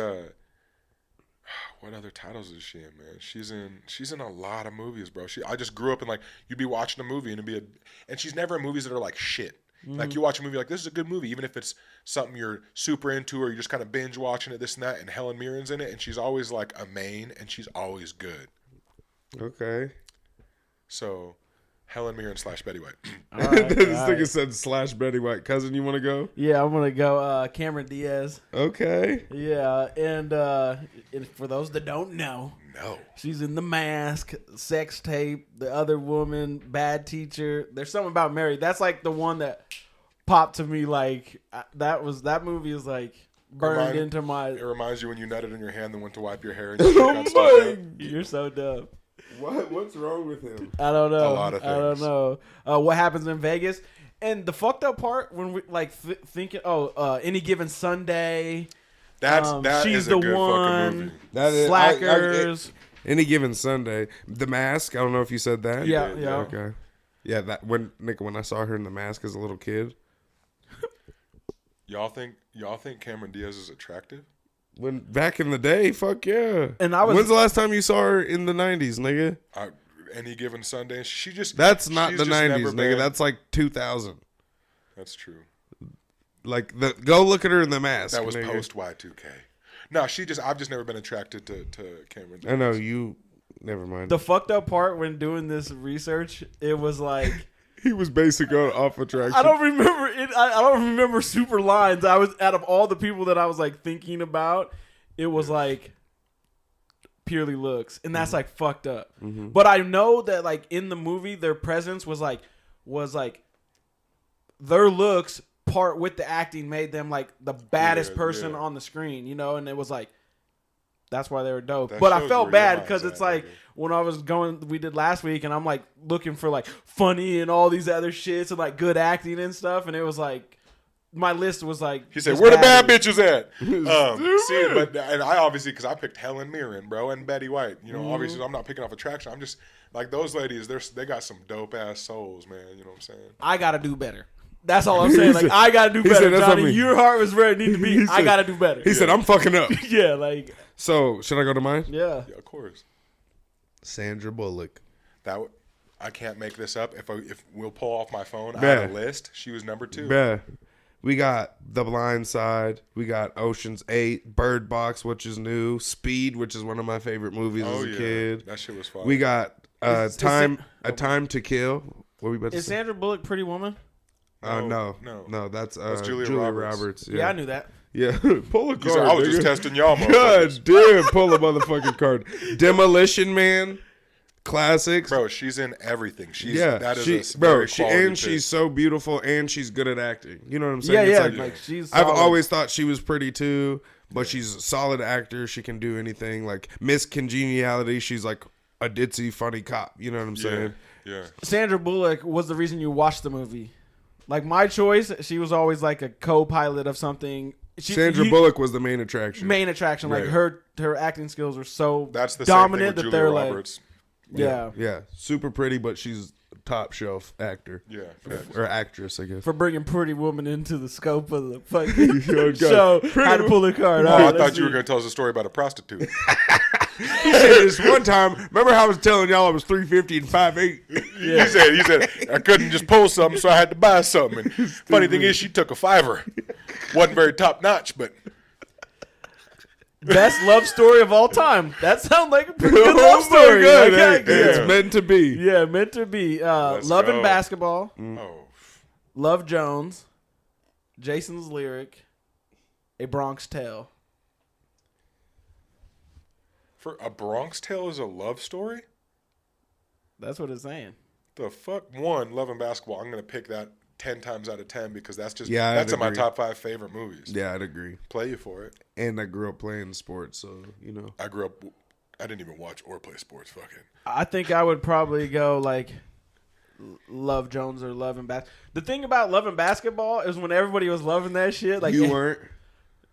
what other titles is she in, man? She's in a lot of movies, bro. I just grew up in, like, you'd be watching a movie and and she's never in movies that are like shit. Like, you watch a movie like, this is a good movie, even if it's something you're super into or you're just kind of binge watching it, this and that, and Helen Mirren's in it, and she's always like a main, and she's always good. Okay. So, Helen Mirren / Betty White. All right, This all nigga right. said / Betty White. Cousin, you want to go? Yeah, I'm gonna go Cameron Diaz. Okay. Yeah, and for those that don't know, No. she's in The Mask, Sex Tape, The Other Woman, Bad Teacher. There's something about Mary. That's like the one that popped to me. Like that movie is like burned into my. It reminds you when you nutted in your hand and went to wipe your hair and you got stuck out. You're so dumb. What's wrong with him? I don't know. A lot of I don't things. know. What happens in Vegas? And the fucked up part when we like thinking, Any Given Sunday. That She's is a the good one. fucking movie. That is Slackers. Any Given Sunday. The Mask. I don't know if you said that. Yeah, did, yeah. Okay. Yeah, that when I saw her in The Mask as a little kid. Y'all think Cameron Diaz is attractive? When back in the day, fuck yeah. And I was- When's the last time you saw her in the 90s, nigga? Any Given Sunday, she's That's not she's the just 90s, never nigga. been- That's like 2000. That's true. Like go look at her in The Mask. That was nigga. post Y2K. No, I've just never been attracted to Cameron Diaz. I know you. Never mind. The fucked up part when doing this research, it was like He was basic off attraction. I don't remember it. I don't remember super lines. I was out of all the people that I was like thinking about, it was like purely looks, and that's like fucked up. But I know that like in the movie, their presence was like their looks part with the acting made them like the baddest Yeah, person yeah. on the screen, you know, and it was like. That's why they were dope. That But I shows felt where your bad mind's because at, it's like nigga. when I was going, we did last week, and I'm like looking for like funny and all these other shits and like good acting and stuff, and it was like my list was like He said, just "Where the bad baddies. bitches at?" See, and I obviously, because I picked Helen Mirren, bro, and Betty White. You know, obviously, I'm not picking off attraction. I'm just like those ladies. They got some dope ass souls, man. You know what I'm saying? I gotta do better. That's all I'm saying. Like said- I gotta do he better, said, "That's not Johnny. me." Your heart was where it needed to be. He I said- gotta do better. He said, "I'm fucking up." yeah, like So should I go to mine? yeah. Yeah, of course. Sandra Bullock. I can't make this up. If we'll pull off my phone, I Yeah. have a list. She was number 2. Yeah. We got The Blind Side. We got Ocean's 8, Bird Box, which is new, Speed, which is one of my favorite movies as a kid. That shit was fun. We got Is Time to Kill. What were we about to Is say? Sandra Bullock Pretty Woman? No. That's Julia Julia Roberts. Roberts. Yeah, I knew that. Yeah, pull a He said, card. I was just nigga. testing y'all, motherfuckers. God damn, pull a motherfucking card. Demolition Man, classics. Bro, she's in everything. That is she's she's so beautiful and she's good at acting. You know what I'm saying? Yeah, It's yeah. Like she's. I've solid. always thought she was pretty too, but she's a solid actor. She can do anything. Like Miss Congeniality, she's like a ditzy, funny cop. You know what I'm saying? Yeah. Sandra Bullock was the reason you watched the movie. Like my choice, she was always like a co-pilot of something. Sandra Bullock was the main attraction. Like her acting skills are so That's the dominant same thing with that Julia they're Roberts. like, Yeah, super pretty, but she's a top shelf actor. Yeah. Or actress, I guess. for bringing Pretty Woman into the scope of the fucking God. show. How to pull a card. Oh, All I right, thought you were going to tell us a story about a prostitute. He said this one time. Remember how I was telling y'all I was 350 and 5'8"? He said, I couldn't just pull something, so I had to buy something. And funny thing is, she took a $5. Wasn't very top notch, but Best love story of all time. That sounds like a pretty good love story. Good. Okay, Hey, yeah. It's meant to be. Yeah, meant to be. Let's Love go. and Basketball. oh, Love Jones. Jason's Lyric. A Bronx Tale. for a Bronx Tale is a love story? That's what it's saying. The fuck? One, Love and Basketball. I'm going to pick that 10 times out of 10 because that's just Yeah, I'd that's in my agree. top 5 favorite movies. Yeah, I'd agree. Play you for it. And I grew up playing sports, so you know. I grew up. I didn't even watch or play sports. Fucking. I think I would probably go like Love Jones or Love and Basketball. The thing about Love and Basketball is when everybody was loving that shit. Like You weren't.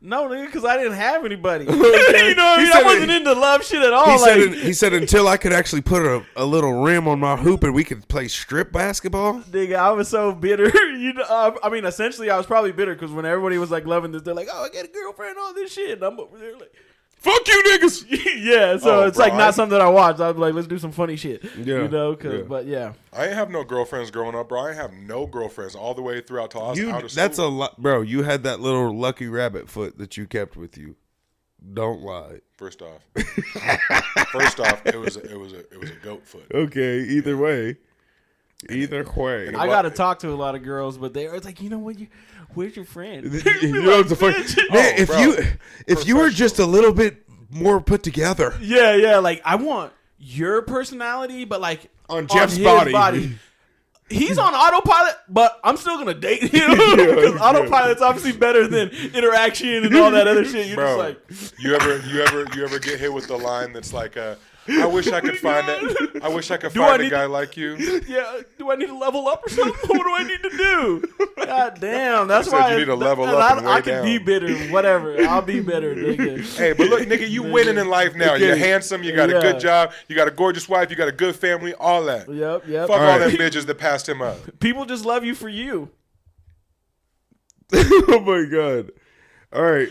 No, nigga, because I didn't have anybody. You know what I mean? I said wasn't into love shit at all. He said until I could actually put a little rim on my hoop and we could play strip basketball. Nigga, I was so bitter. I mean, essentially, I was probably bitter because when everybody was like loving this, they're like, "Oh, I got a girlfriend, all this shit," and I'm over there like, Fuck you, niggas. "Yeah." So Oh, it's bro, like not something that I watched. I was like, "Let's do some funny shit," Yeah, you know. yeah. But yeah, I ain't have no girlfriends growing up, bro. I have no girlfriends all the way throughout till I was out of school. That's a lot, bro. You had that little lucky rabbit foot that you kept with you. Don't lie. First off, it was a goat foot. Okay, either way. Either way. I got to talk to a lot of girls, but they're like, you know what? Where's your friend? You know what's the funny? Man, if you were just a little bit more put together. Yeah. Like I want your personality, but like On Jeff's his body. He's on autopilot, but I'm still gonna date him because autopilot's obviously better than interaction and all that other shit. You're Bro, just like, you ever get hit with the line that's like, I wish I could find it. I wish I could find a guy like you. yeah, do I need to level up or something? What do I need to do? God damn, that's You said why you need to level up and way I can down. be bitter, whatever. I'll be bitter, nigga. Hey, but look, nigga, you winning in life now. You're handsome. You got a good job. You got a gorgeous wife. You got a good family. All that. Yep. Fuck all them bitches that passed him up. People just love you for you. Oh my god. All right.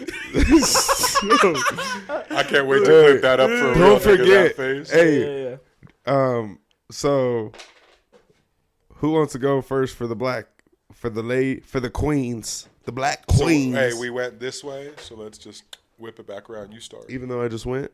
I can't wait to clip that up for a real Don't nigga, forget. that face. Hey, Yeah. so who wants to go first for the queens? The black So, queens. hey, we went this way, so let's just whip it back around. You start. Even though I just went.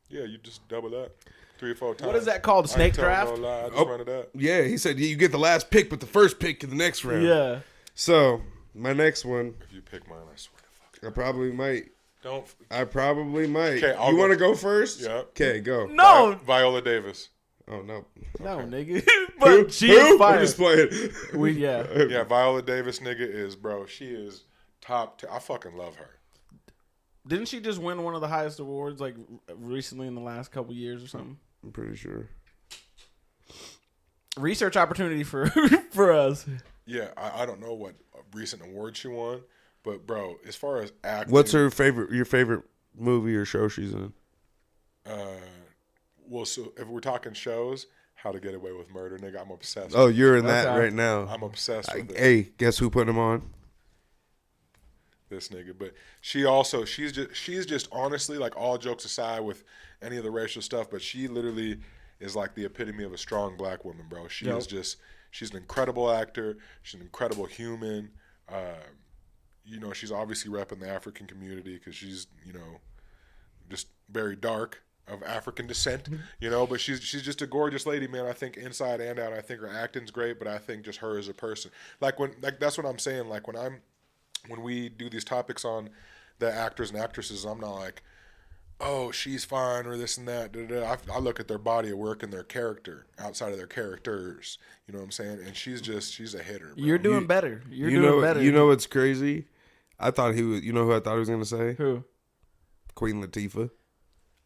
Yeah, you just double that 3 or 4 times. What is that called? I ain't Snake telling draft? No lie. I just run it up. Yeah, he said you get the last pick, but the first pick in the next round. Yeah. So my next one, If you pick mine, I swear to fuck. I probably might. Don't. I probably might. Okay, I'll you go. want to go first? Yeah. Okay, go. No, Viola Davis. Oh no. no, nigga. But she is I'm fire. just playing. Yeah, Viola Davis, nigga, is, bro, she is top. I fucking love her. Didn't she just win one of the highest awards like recently in the last couple years or something? I'm pretty sure. Research opportunity for for us. Yeah, I don't know what recent award she won, but, bro, as far as acting. What's your favorite movie or show she's in? Well, so if we're talking shows, How to Get Away with Murder, nigga, I'm obsessed. Oh, you're in Okay. that right now. I'm obsessed with it. Hey, guess who put him on? This nigga, but she's just honestly, like, all jokes aside with any of the racial stuff, but she literally is like the epitome of a strong black woman, bro. She is just, she's an incredible actor. She's an incredible human. You know, she's obviously repping the African community because she's, you know, just very dark. of African descent, you know, but she's just a gorgeous lady, man. I think inside and out, I think her acting's great, but I think just her as a person, like that's what I'm saying. Like when we do these topics on the actors and actresses, I'm not like, oh, she's fine or this and that. I look at their body of work and their character outside of their characters. You know what I'm saying? And she's a hitter. Bro. You're doing better. You're you doing know, better. You know what's crazy? I thought he was. You know who I thought he was gonna say? Who? Queen Latifah.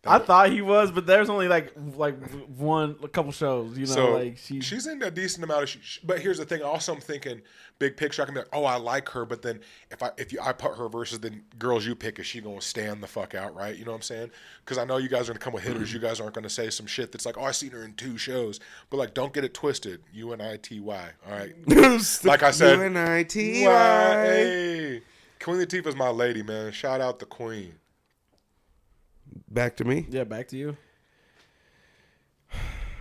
I thought he was, but there's only like a couple shows, you know. So like she's in a decent amount of. But here's the thing. Also, I'm thinking big picture. I can be like, oh, I like her, but then if I put her versus the girls you pick, is she gonna stand the fuck out, right? You know what I'm saying? Because I know you guys are gonna come with hitters. You guys aren't gonna say some shit that's like, oh, I seen her in 2 shows, but like, don't get it twisted. UNITY, all right? Like I said, UNITY. hey, Queen Latifah's my lady, man. Shout out the Queen. Back to me. yeah, back to you.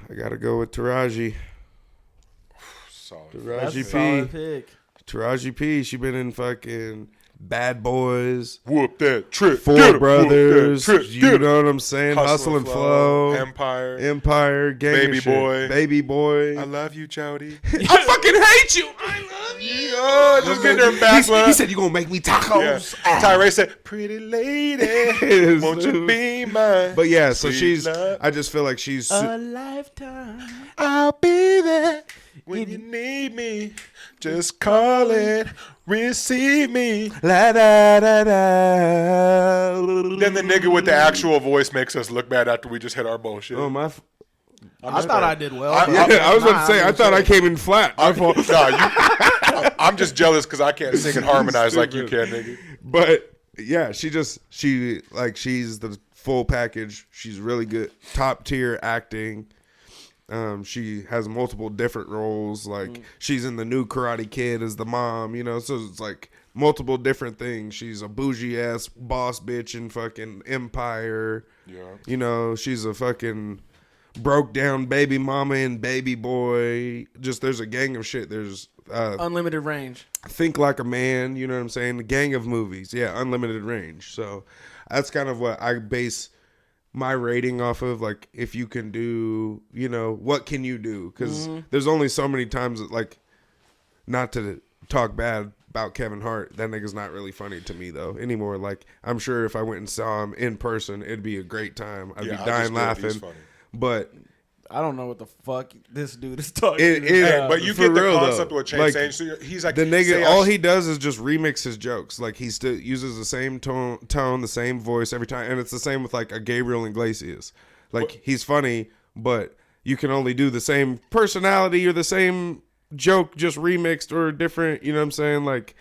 I gotta go with Taraji. Solid. That's a Taraji solid P. pick. Taraji P. She been in fucking Bad Boys, Whoop that trick. Four Get 'em. Brothers. Whoop that trick. You Get 'em. know what I'm saying? Hustle and Flow. Empire. Gang Baby of shit. Boy. Baby Boy. I love you, Jody. I fucking hate you. I love you. Oh, just getting her back. He said, you gonna make me tacos. Yeah. Tyrese said, pretty lady, won't you be mine? But yeah, so Sweet she's, love. I just feel like she's, A lifetime. I'll be there when you need me. Just call it, receive me. la da da da. Then the nigga with the actual voice makes us look bad after we just hit our bullshit. Oh, my. I thought I did well. I was about to say, I thought I came in flat. I'm just jealous because I can't sing and harmonize like you can, nigga. But yeah, she's the full package. She's really good, top tier acting. She has multiple different roles. Like she's in the new Karate Kid as the mom, you know. So it's like multiple different things. She's a bougie ass boss bitch in fucking Empire. Yeah. You know, she's a fucking broke down baby mama and Baby Boy. Just there's a gang of shit. There's Unlimited range. Think Like a Man, you know what I'm saying? The gang of movies. Yeah, unlimited range. So that's kind of what I base my rating off of. Like, if you can do, you know, what can you do? Because there's only so many times that, like, not to talk bad about Kevin Hart, that nigga's not really funny to me, though, anymore. Like, I'm sure if I went and saw him in person, it'd be a great time. I'd be dying laughing. But I don't know what the fuck this dude is talking It- about. But you For get the real, concept though. of what Chain's Like, saying. So he's like, the nigga, say all I- he does is just remix his jokes. Like, he still uses the same tone, the same voice every time. And it's the same with, like, a Gabriel Iglesias. Like, he's funny, but you can only do the same personality or the same joke just remixed or different. You know what I'm saying? Like,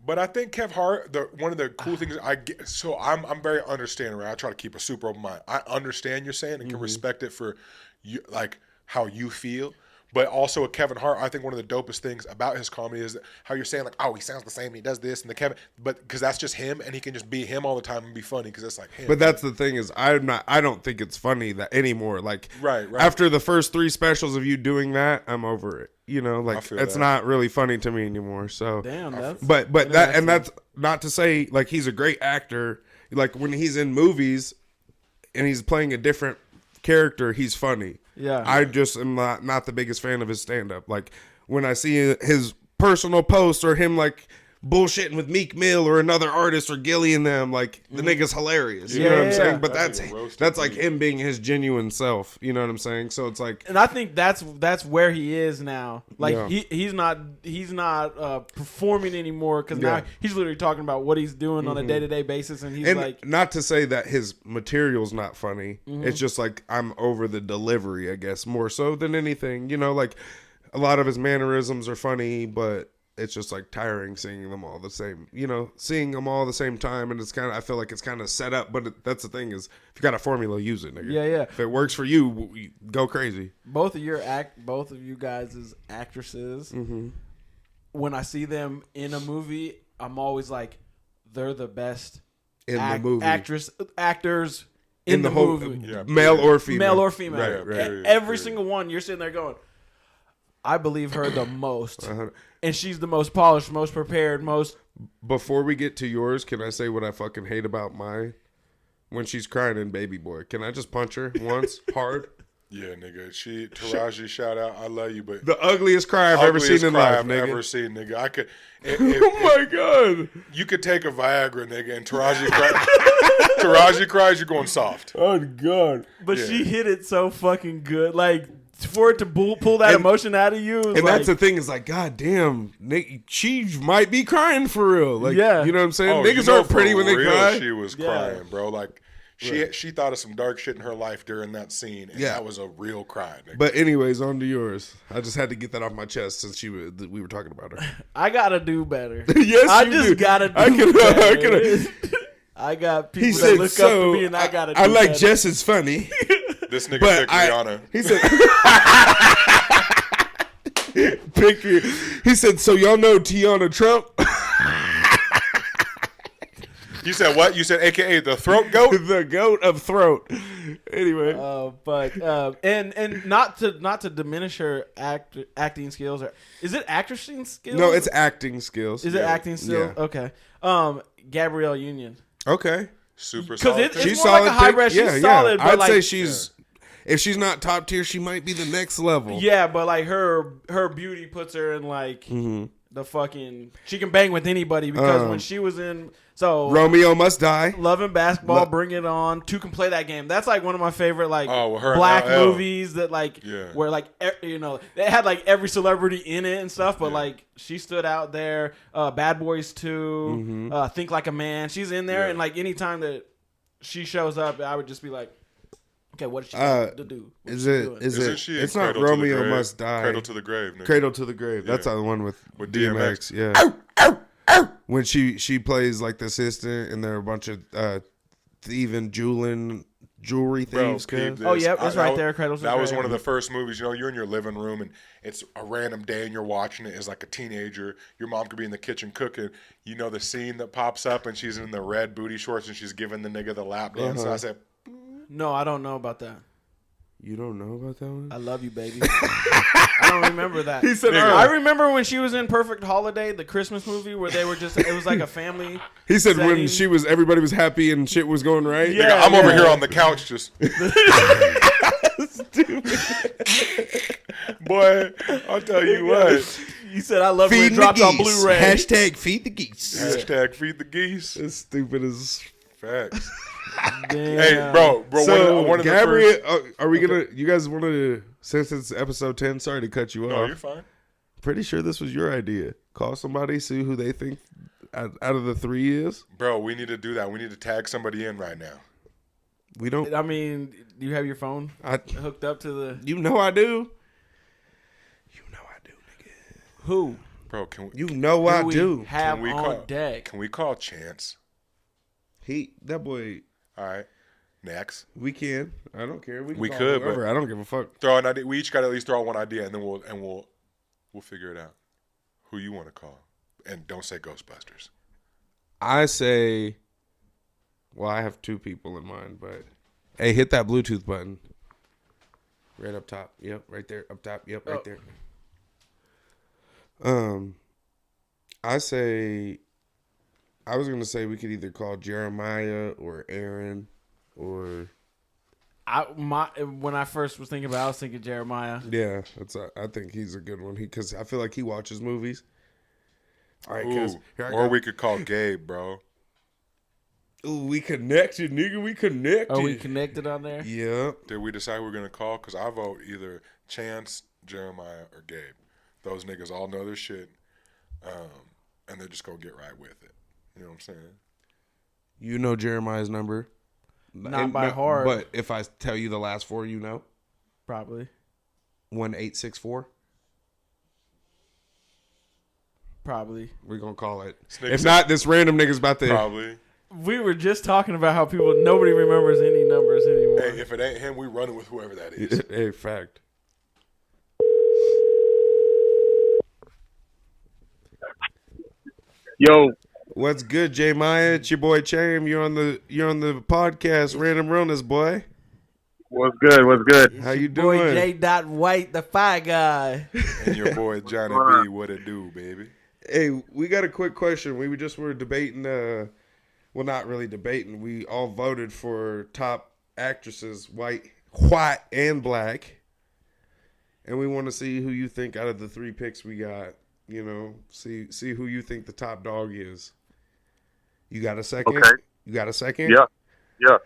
But I think Kev Hart, one of the cool things I get, so I'm very understanding, right? I try to keep a super open mind. I understand you're saying and can respect it for you, like how you feel. But also with Kevin Hart, I think one of the dopest things about his comedy is how you're saying like, oh, he sounds the same, and he does this, and the Kevin, but because that's just him, and he can just be him all the time and be funny because it's like him. but that's the thing is, I don't think it's funny that anymore. Like, Right. after the first 3 specials of you doing that, I'm over it. You know, like, feel it's that. not really funny to me anymore. So, Damn, that's but that, and interesting. that's not to say like he's a great actor. Like, when he's in movies and he's playing a different character, he's funny. Yeah. I just am not the biggest fan of his stand-up. Like, when I see his personal posts or him like bullshitting with Meek Mill or another artist or Gilly and them, like, the nigga's hilarious. You know what I'm Yeah. saying? But That's that's a roasted that's like beat. him being his genuine self. You know what I'm saying? So it's like, And I think that's where he is now. Like Yeah. he's not performing anymore because now Yeah. he's literally talking about what he's doing on a day-to-day basis, and he's and like, not to say that his material's not funny. It's just like I'm over the delivery, I guess, more so than anything. You know, like a lot of his mannerisms are funny, but it's just like tiring seeing them all the same. You know, seeing them all the same time, and it's kind of, I feel like it's kind of set up. But that's the thing is, if you got a formula, use it, nigga. Yeah, yeah. If it works for you, go crazy. both of you guys as actresses. When I see them in a movie, I'm always like, they're the best In the movie, actors in the whole movie. Yeah, male or female, Male or female. Right, right. Period, Every period. single one, you're sitting there going, I believe her the most. Uh-huh. And she's the most polished, most prepared, most... Before we get to yours, can I say what I fucking hate about my when she's crying in Baby Boy? Can I just punch her once hard? Yeah, nigga. Taraji, shout out. I love you, but The ugliest cry I've ever seen in life, nigga. Ever seen, nigga. I could. Oh my god! You could take a Viagra, nigga, and Taraji cries, you're going soft. Oh god! But Yeah. she hit it so fucking good. Like, for it to pull that emotion out of you. And that's the thing is like, god damn, Nick, she might be crying for real. Like, Yeah. you know what I'm saying? Oh, Niggas you know aren't pretty for when they real cry. She was crying, bro. Like, she thought of some dark shit in her life during that scene, and that was a real cry, nigga. But anyways, on to yours. I just had to get that off my chest since we were talking about her. I gotta do better. Yes, I you just do. gotta do I can- better. I got people He that said, look so, up to me, and I gotta do I like better. Jess is funny. This nigga But picked Rihanna. He said, pick you. He said, so y'all know Tiana Trump? You said what? You said AKA the throat goat? The goat of throat. Anyway. And not to diminish her acting skills, or is it actressing skills? No, it's acting skills. Is it acting skills? Yeah. Okay. Gabrielle Union. Okay. Super Because solid. it's pick. more like a hybrid. pick. She's solid, but I'd like, say she's, if she's not top tier, she might be the next level. yeah, but like her beauty puts her in like the fucking. She can bang with anybody because when she was in Romeo Must Die. Love and Basketball, Bring It On, Two Can Play That Game. That's like one of my favorite like her black LL. movies that like where like they had like every celebrity in it and stuff, but like she stood out there. Bad Boys 2, Think Like a Man. She's in there, and like anytime that she shows up, I would just be like, okay, what is she going to do? What Is she it? doing? Isn't she in It's not Cradle to the Romeo Grave? Must Die. Cradle to the Grave, nigga. Cradle to the Grave. That's Yeah. the one with With DMX. DMX. Yeah. When she plays like the assistant, and there are a bunch of thieving, jewelry thieves. peep cuz. this. Oh, yep, it's I- right that- there, Cradle to the That was Grave. one of the first movies. You know, you're in your living room and it's a random day and you're watching it as like a teenager. Your mom could be in the kitchen cooking. You know the scene that pops up and she's in the red booty shorts and she's giving the nigga the lap dance. So I said, No, I don't know about that. You don't know about that one? I love you, baby. I don't remember that. He said, I remember when she was in Perfect Holiday, the Christmas movie, where they were just, it was like a family. He said setting. when everybody was happy and shit was going right. Yeah. nigga, I'm over here on the couch just. Boy, I'll tell you what. You said I love when it Feeding the dropped on geese. Blu-ray. Hashtag feed the geese. Hashtag feed the geese. It's stupid as. Facts. Damn. Hey, bro. So one of the Gabrielle, first. are we gonna? You guys want to? Since it's episode 10, sorry to cut you No, off. you're fine. Pretty sure this was your idea. Call somebody, see who they think out of the three is. Bro, we need to do that. We need to tag somebody in right now. We don't. I mean, do you have your phone hooked up to the You know I do. You know I do, nigga. who? Bro, can we? You know I we do. have Can we on call? deck? Can we call Chance? That boy. All right. Next, We can. I don't care. We call could, whoever. but- I don't give a fuck. throw an idea. We each got to at least throw out one idea, and then we'll figure it out. Who you want to call? And don't say Ghostbusters. I say. Well, I have two people in mind, but hey, hit that Bluetooth button. Right up top. Yep, right there. Up top. Yep, right there. I say. I was gonna say we could either call Jeremiah or Aaron, or When I first was thinking about it, I was thinking Jeremiah. yeah, I think he's a good one. Because I feel like he watches movies. All right, cuz Or we could call Gabe, bro. Ooh, we connected, nigga. We connected. Are we connected on there? Yep. Did we decide we're gonna call? Because I vote either Chance, Jeremiah, or Gabe. Those niggas all know their shit, and they're just gonna get right with it. You know what I'm saying? You know Jeremiah's number. Not by heart. But if I tell you the last four, you know? Probably. 1864. Probably. We're going to call it. Snick If said- not, this random nigga's about to. Probably. We were just talking about how nobody remembers any numbers anymore. Hey, if it ain't him, we running with whoever that is. Hey, fact. Yo, What's good, J Maya? It's your boy Cham. You're on the podcast, Random Realness, boy. what's good? What's good? How you Boy doing? J. Dot White, the Fi Guy. And your boy Johnny B, what it do, baby? Hey, we got a quick question. We were debating well, not really debating. We all voted for top actresses, white and black. And we want to see who you think out of the 3 picks we got. You know, see who you think the top dog is. You got a second? Okay. You got a second? Yeah.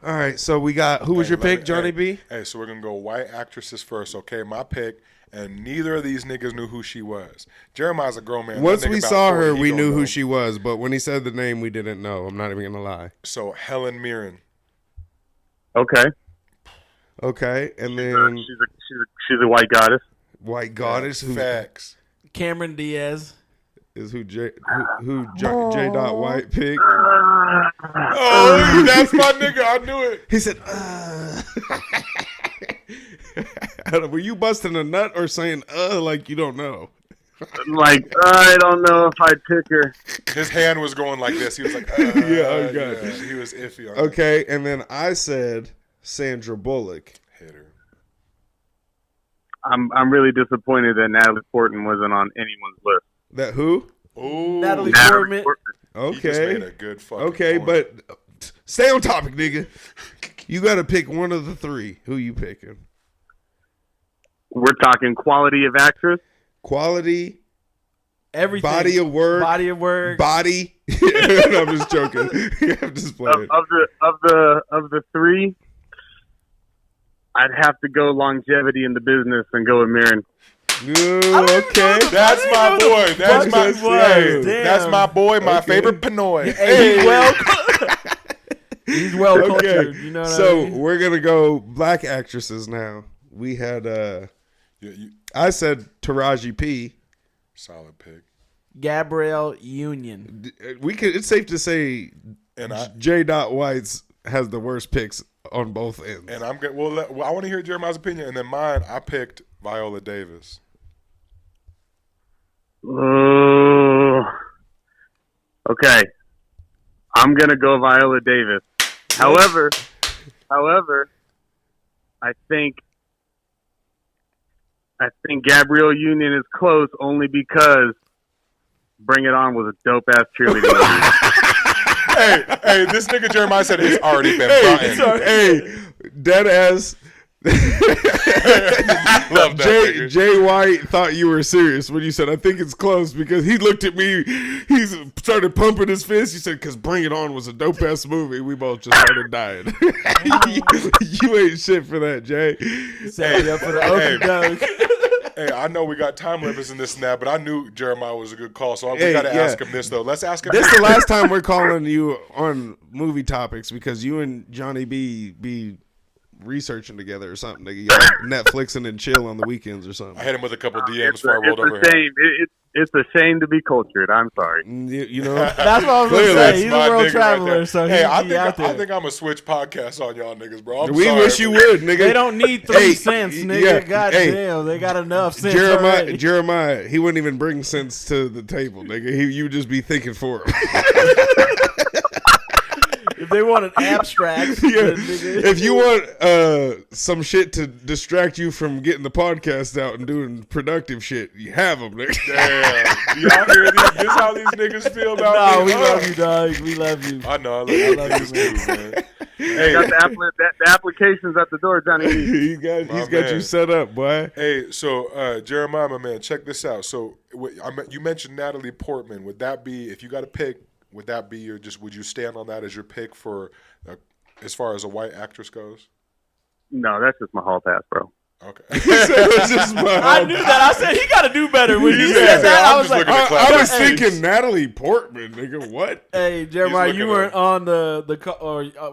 All right, so we got, who was your pick, Johnny B? Hey, so we're going to go white actresses first, okay? My pick, and neither of these niggas knew who she was. Jeremiah's a grown man. Once That nigga we about saw 40, her, he we don't knew know. who she was, but when he said the name, we didn't know. I'm not even going to lie. So Helen Mirren. Okay. Okay, and then She's a white goddess. white goddess, who Facts. Cameron Diaz. is who J Dot White picked. Oh, that's my nigga. I knew it. He said, were you busting a nut or saying, like you don't know? Like, I don't know if I'd pick her. His hand was going like this. He was like, Yeah, oh, God. yeah. He was iffy on Okay, and then I said Sandra Bullock. that hitter. I'm really disappointed that Natalie Portman wasn't on anyone's list. That who? Ooh, Natalie Natalie Portman. he just made Okay. a good fucking Okay, point. but stay on topic, nigga. You got to pick one of the 3. Who you picking? We're talking quality of actress. Quality, Everything. body of work, body. No, I'm just joking. I'm just playing. Of the 3, I'd have to go longevity in the business and go with Mirren. Ooh, okay. That's my boy. That's my was. hey, Damn. that's my boy. My Okay. favorite Pinoy. Hey, he's well cultured. Okay. You know what So I mean? we're gonna go black actresses now. We had I said Taraji P. Solid pick. Gabrielle Union. We could. It's safe to say And I J. Dot White's has the worst picks on both ends. and I'm good. Well, I want to hear Jeremiah's opinion, and then mine. I picked Viola Davis. Oh, okay. I'm gonna go Viola Davis. However, I think Gabrielle Union is close only because Bring It On was a dope ass cheerleading movie. hey, this nigga Jeremiah said it's already been brought in. Hey, dead ass. Love that nigga. Jay White thought you were serious when you said, I think it's close, because he looked at me, he started pumping his fist. He said, because Bring It On was a dope ass movie. We both just started dying. You ain't shit for that, Jay. Set me up for the okey doke. Hey, I know we got time limits in this and that, but I knew Jeremiah was a good call, so we Hey, got to yeah. ask him this though. Let's ask him. This is the last time we're calling you on movie topics, because you and Johnny B be researching together or something. Nigga, y'all Netflixing and chill on the weekends or I something. hit him with a couple DMs It's before I rolled over a here. shame. It's a shame to be cultured. I'm sorry. You know, That's what I was going to Clearly, say. That's He's a my world nigga traveler, right so there. he's Hey, I out there. think I'm gonna switch podcasts on y'all niggas, bro. I'm we sorry, wish you man. would, nigga. They don't need 3 Hey, cents, nigga. yeah, God hey, damn, they got enough cents already. Jeremiah, he wouldn't even bring sense to the table, nigga. You would just be thinking for him. If they wanted abstracts, Yeah. then nigga. If you want some shit to distract you from getting the podcast out and doing productive shit, you have them, nigga. Damn. Y'all hear these? This how these niggas feel about No, me? we love you, dog. We love you. I know. I love you, you too, man. Hey, got the applications at the door, Johnny. He's got man. you set up, boy. Hey, so Jeremiah, my man, check this out. So you mentioned Natalie Portman. Would that be, if you got to pick, would that be your would you stand on that as your pick for as far as a white actress goes? No, that's just my hall pass, bro. Okay. I knew that. I said he got to do better. When you said that, I was like, I was thinking Natalie Portman, nigga. What? Hey, Jeremiah, looking you weren't on or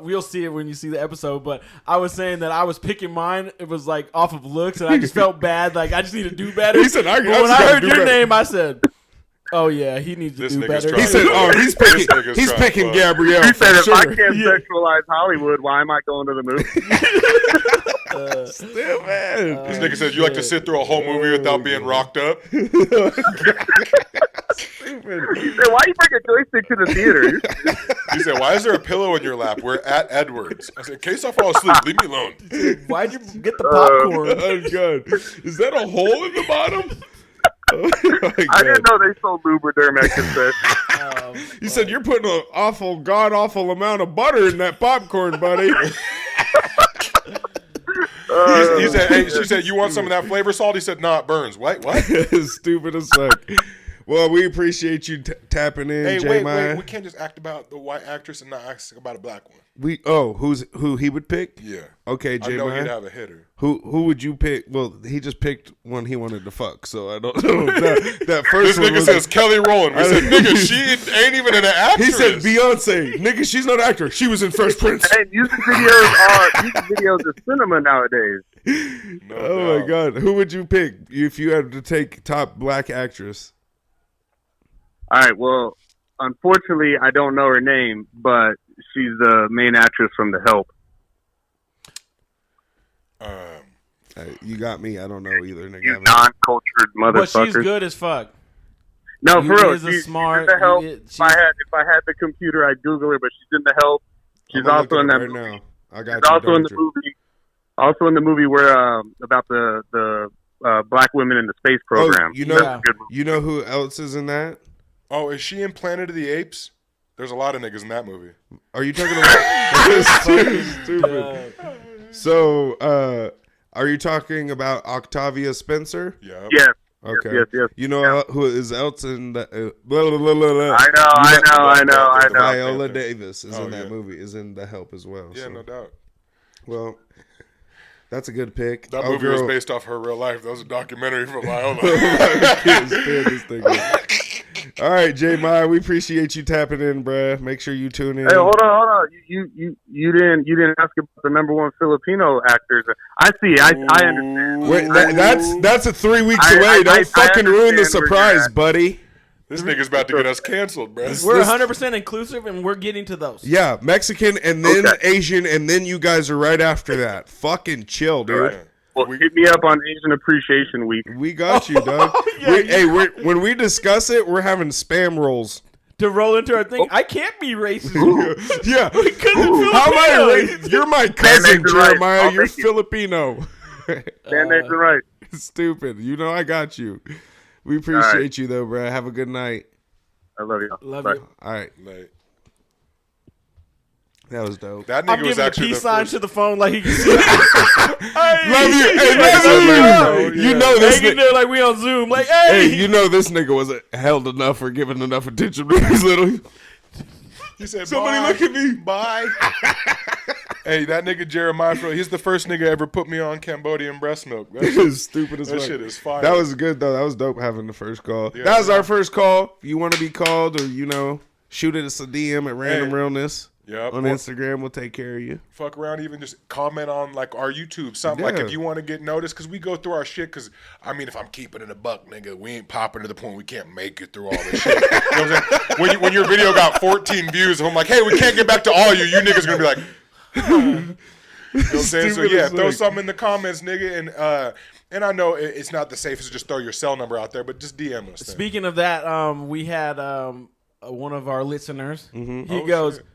we'll see it when you see the episode, but I was saying that I was picking mine. It was like off of looks, and I just felt bad. Like, I just need to do better. He said, But just when I gotta heard do your better. name, I said, oh, yeah, he needs to This do nigga's better. trying. He said, "Oh, he's This nigga's he's trying picking to fuck. Gabrielle." He said, for if sure. I can't sexualize Hollywood, why am I going to the movie? Still, man. This nigga said you like to sit through a whole movie without being rocked up. He said, why you bring a joystick to the theater? He said, "Why is there a pillow in your lap? We're at Edwards." I said, "In case I fall asleep, leave me alone." Why'd you get the popcorn? Oh god, is that a hole in the bottom? Oh, my I God. didn't know they sold Lubriderm at concession. You said you're putting an awful, god awful amount of butter in that popcorn, buddy. He said, "Hey," she said, "You want some of that flavor salt?" He said, "No, it burns." What? Stupid as fuck. Well, we appreciate you tapping in, Hey, J. wait. We can't just act about the white actress and not ask about a black one. Who he would pick? Yeah. Okay, I J. know he'd have a hitter. Who would you pick? Well, he just picked one he wanted to fuck, so I don't know. That first This one nigga was, says Kelly Rowland. We said, nigga, she ain't even an actress. he said Beyonce. Nigga, she's not an actor. She was in Fresh Prince. Hey, music videos are cinema nowadays. No Oh doubt. my god, who would you pick if you had to take top black actress? All right, well, unfortunately, I don't know her name, but she's the main actress from The Help. You got me. I don't know either. Nigga. You non-cultured But motherfucker. she's good as fuck. No, You for real. is a She's smart- in The Help. you- If I had the computer, I'd Google her, but she's in The Help. She's I'm also in looking that at it movie. right now. I got She's you. also in the Doctor. movie. Also in the movie where about the black women in the space program. Oh, you know, That's a good movie. you know who else is in that? Oh, is she in Planet of the Apes? There's a lot of niggas in that movie. Are you talking about? Stupid. So, are you talking about Octavia Spencer? Yeah. Yes. Okay. Yes. You know who is else in the? Blah, blah, blah, blah, blah. I know. Viola Davis is Oh, in that yeah. movie. Is in The Help as well. Yeah, so. no doubt. Well, that's a good pick. That Oh, movie was girl. based off her real life. That was a documentary from Viola. I can't stand this thing. All right, J. Mai, we appreciate you tapping in, bruh. Make sure you tune in. Hey, hold on. You didn't ask about the number one Filipino actors. I see. I understand. Wait, that's a 3 weeks I- away. I- Don't I fucking ruin the understand where surprise, you're at. buddy. This nigga's about to get us canceled, bro. We're 100% inclusive, and we're getting to those. Yeah, Mexican and then Okay. Asian, and then you guys are right after that. Fucking chill, dude. Right. Well, hit me up on Asian Appreciation Week. We got you, dog. When we discuss it, we're having spam rolls. To roll into our thing, I can't be racist. Yeah. Because of How am I Filipinos. You're my cousin, names are right. Jeremiah. I'll You're take it. Filipino. That's right. Stupid. You know I got you. We appreciate you, though, bro. Have a good night. I love you. Love Bye. you. All right. Like, That was dope. that nigga I'm was giving a actually peace the sign first. to the phone like you can see. Love you. Hey, love you. You know this Hanging nigga. there like we on Zoom. Like, hey. Hey, you know this nigga was held enough or given enough attention to his little. He said, Somebody "Bye. look at me. Bye." Hey, that nigga Jeremiah, he's the first nigga ever put me on Cambodian breast milk. That It shit, was stupid as that fuck. shit is fire. That was good though. That was dope having the first call. Yeah, that was yeah. our first call. If you want to be called or shoot us a DM at Random Hey. Realness Yep. on Or Instagram. We'll take care of you. fuck around, even just comment on like our YouTube, something like Yeah. if you want to get noticed, because we go through our shit. Because I mean, if I'm keeping it a buck, nigga, we ain't popping to the point we can't make it through all this shit. You know what I'm saying? When your video got 14 views, I'm like, hey, we can't get back to all you. You niggas gonna be like, you know what I'm saying? So Stupid yeah, as throw fuck. something in the comments, nigga, and I know it's not the safest to just throw your cell number out there, but just DM us. Then. Speaking of that, we had one of our listeners. He Oh, goes, shit.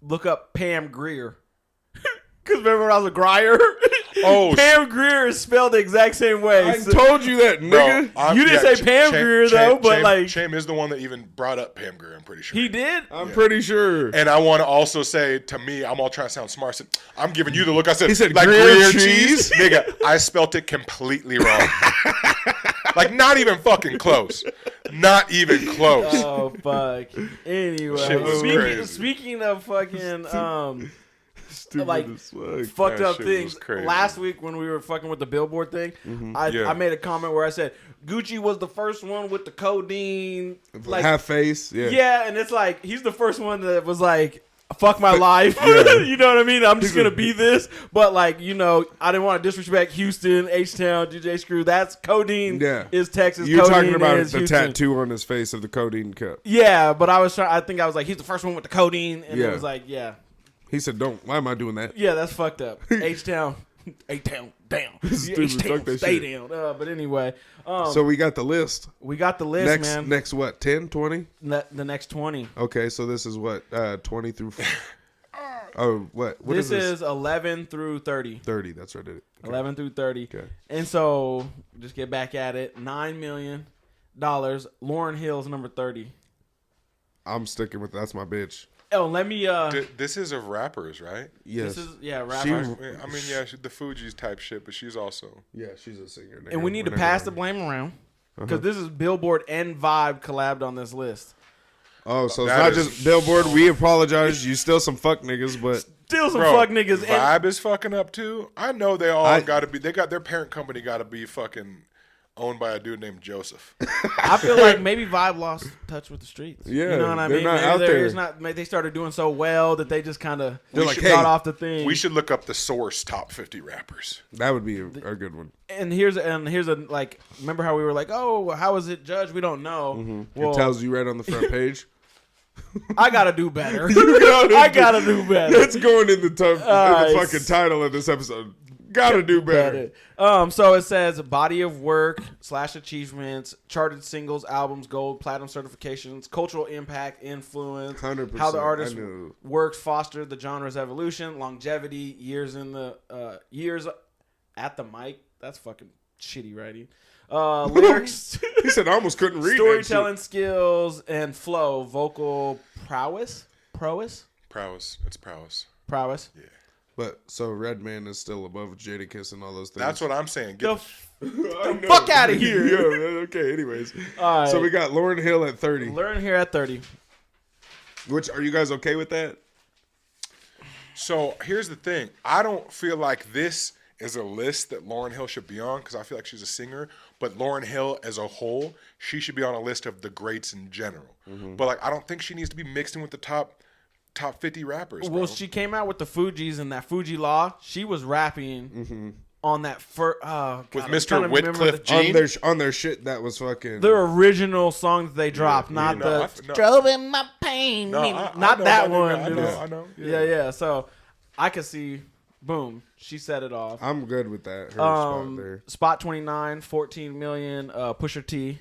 look up Pam Grier. Because remember when I was a Grier? Oh, Pam Grier is spelled the exact same way. I So- told you that, Bro, nigga. You didn't say Pam Grier, though, but, like- Shame is the one that even brought up Pam Grier, I'm pretty sure. he did? I'm pretty sure. And I want to also say, to me, I'm all trying to sound smart. I said, I'm giving you the look. I said, He said like Gruyere cheese? Nigga, I spelt it completely wrong. Like, not even fucking close. Not even close. Oh, fuck. Anyway. Shit was crazy. Speaking of fucking... Stupid like, as fuck. fucked That up shit things. was crazy. Last week when we were fucking with the Billboard thing, Yeah. I made a comment where I said Gucci was the first one with the codeine, like Half face. Yeah. yeah, and it's like he's the first one that was like, "Fuck my life," you know what I mean? I'm just gonna be this, but like I didn't want to disrespect Houston, H-Town, DJ Screw. That's codeine. Yeah. Is Texas? You're codeine talking about is the Houston. tattoo on his face of the codeine cup. Yeah, but I was trying. I think I was like, he's the first one with the codeine, and Yeah. it was like, yeah. He said, "Don't. Why am I doing that?" Yeah, that's fucked up. H-Town, H-Town, down. Stupid, H-Town, fuck that stay shit. down. But anyway, So we got the list. we got the list, man. Next what? 10, 20? The next 20. Okay, so this is what 20 through. Oh, what? What This is this? is 11 through 30. 30. That's what I did. Okay. 11 through 30. Okay. And so, just get back at it. $9 million. Lauryn Hill's number 30. I'm sticking with that's my bitch. Oh, let me. This is of rappers, right? Yes. This is rapper. She- I mean, yeah, the Fugees type shit, but she's also. Yeah, she's a singer. And we need to pass the blame around because this is Billboard and Vibe collabed on this list. Oh, so it's That not is- just Billboard. We apologize. You still some fuck niggas, but Still some Bro, fuck niggas. And Vibe is fucking up too. I know they all got to be. They got their parent company got to be fucking owned by a dude named Joseph. I feel like maybe Vibe lost touch with the streets. Yeah, you know what I they're mean. not Maybe out there. it's not. Maybe they started doing so well that they just kind of They're like, got hey, off the thing. We should look up the Source top 50 rappers. that would be a good one. And here's a like. Remember how we were like, oh, how is it judged? We don't know. Well, It tells you right on the front page. I gotta do better. I gotta do better. That's going in the Nice. fucking title of this episode. Gotta do better. So it says body of work / achievements, charted singles, albums, gold, platinum certifications, cultural impact, influence, 100%, how the artist I knew. works fostered the genre's evolution, longevity, years years at the mic. That's fucking shitty writing. Lyrics, He said I almost couldn't read storytelling skills, and flow, vocal prowess. Prowess. It's prowess. Yeah. But so Redman is still above Jadakiss and all those things. That's what I'm saying. The I know. fuck outta here. Yeah, okay, anyways. All right. So we got Lauryn Hill at 30. Learn here at 30. Which, are you guys okay with that? So here's the thing. I don't feel like this is a list that Lauryn Hill should be on because I feel like she's a singer. But Lauryn Hill as a whole, she should be on a list of the greats in general. But like, I don't think she needs to be mixed in with the top 50 rappers. Well, bro. she came out with the Fugees and that Fuji Law. She was rapping on that first With Mr. Whitcliffe Jean. On their shit that was fucking... their original song that they dropped, not no, the I- no. Drove in my pain. No, me. I Not know, that my one. nigga. It was- I know. Yeah. So I could see, boom, she set it off. I'm good with that. Her spot there. Spot 29, 14 million. Pusha T.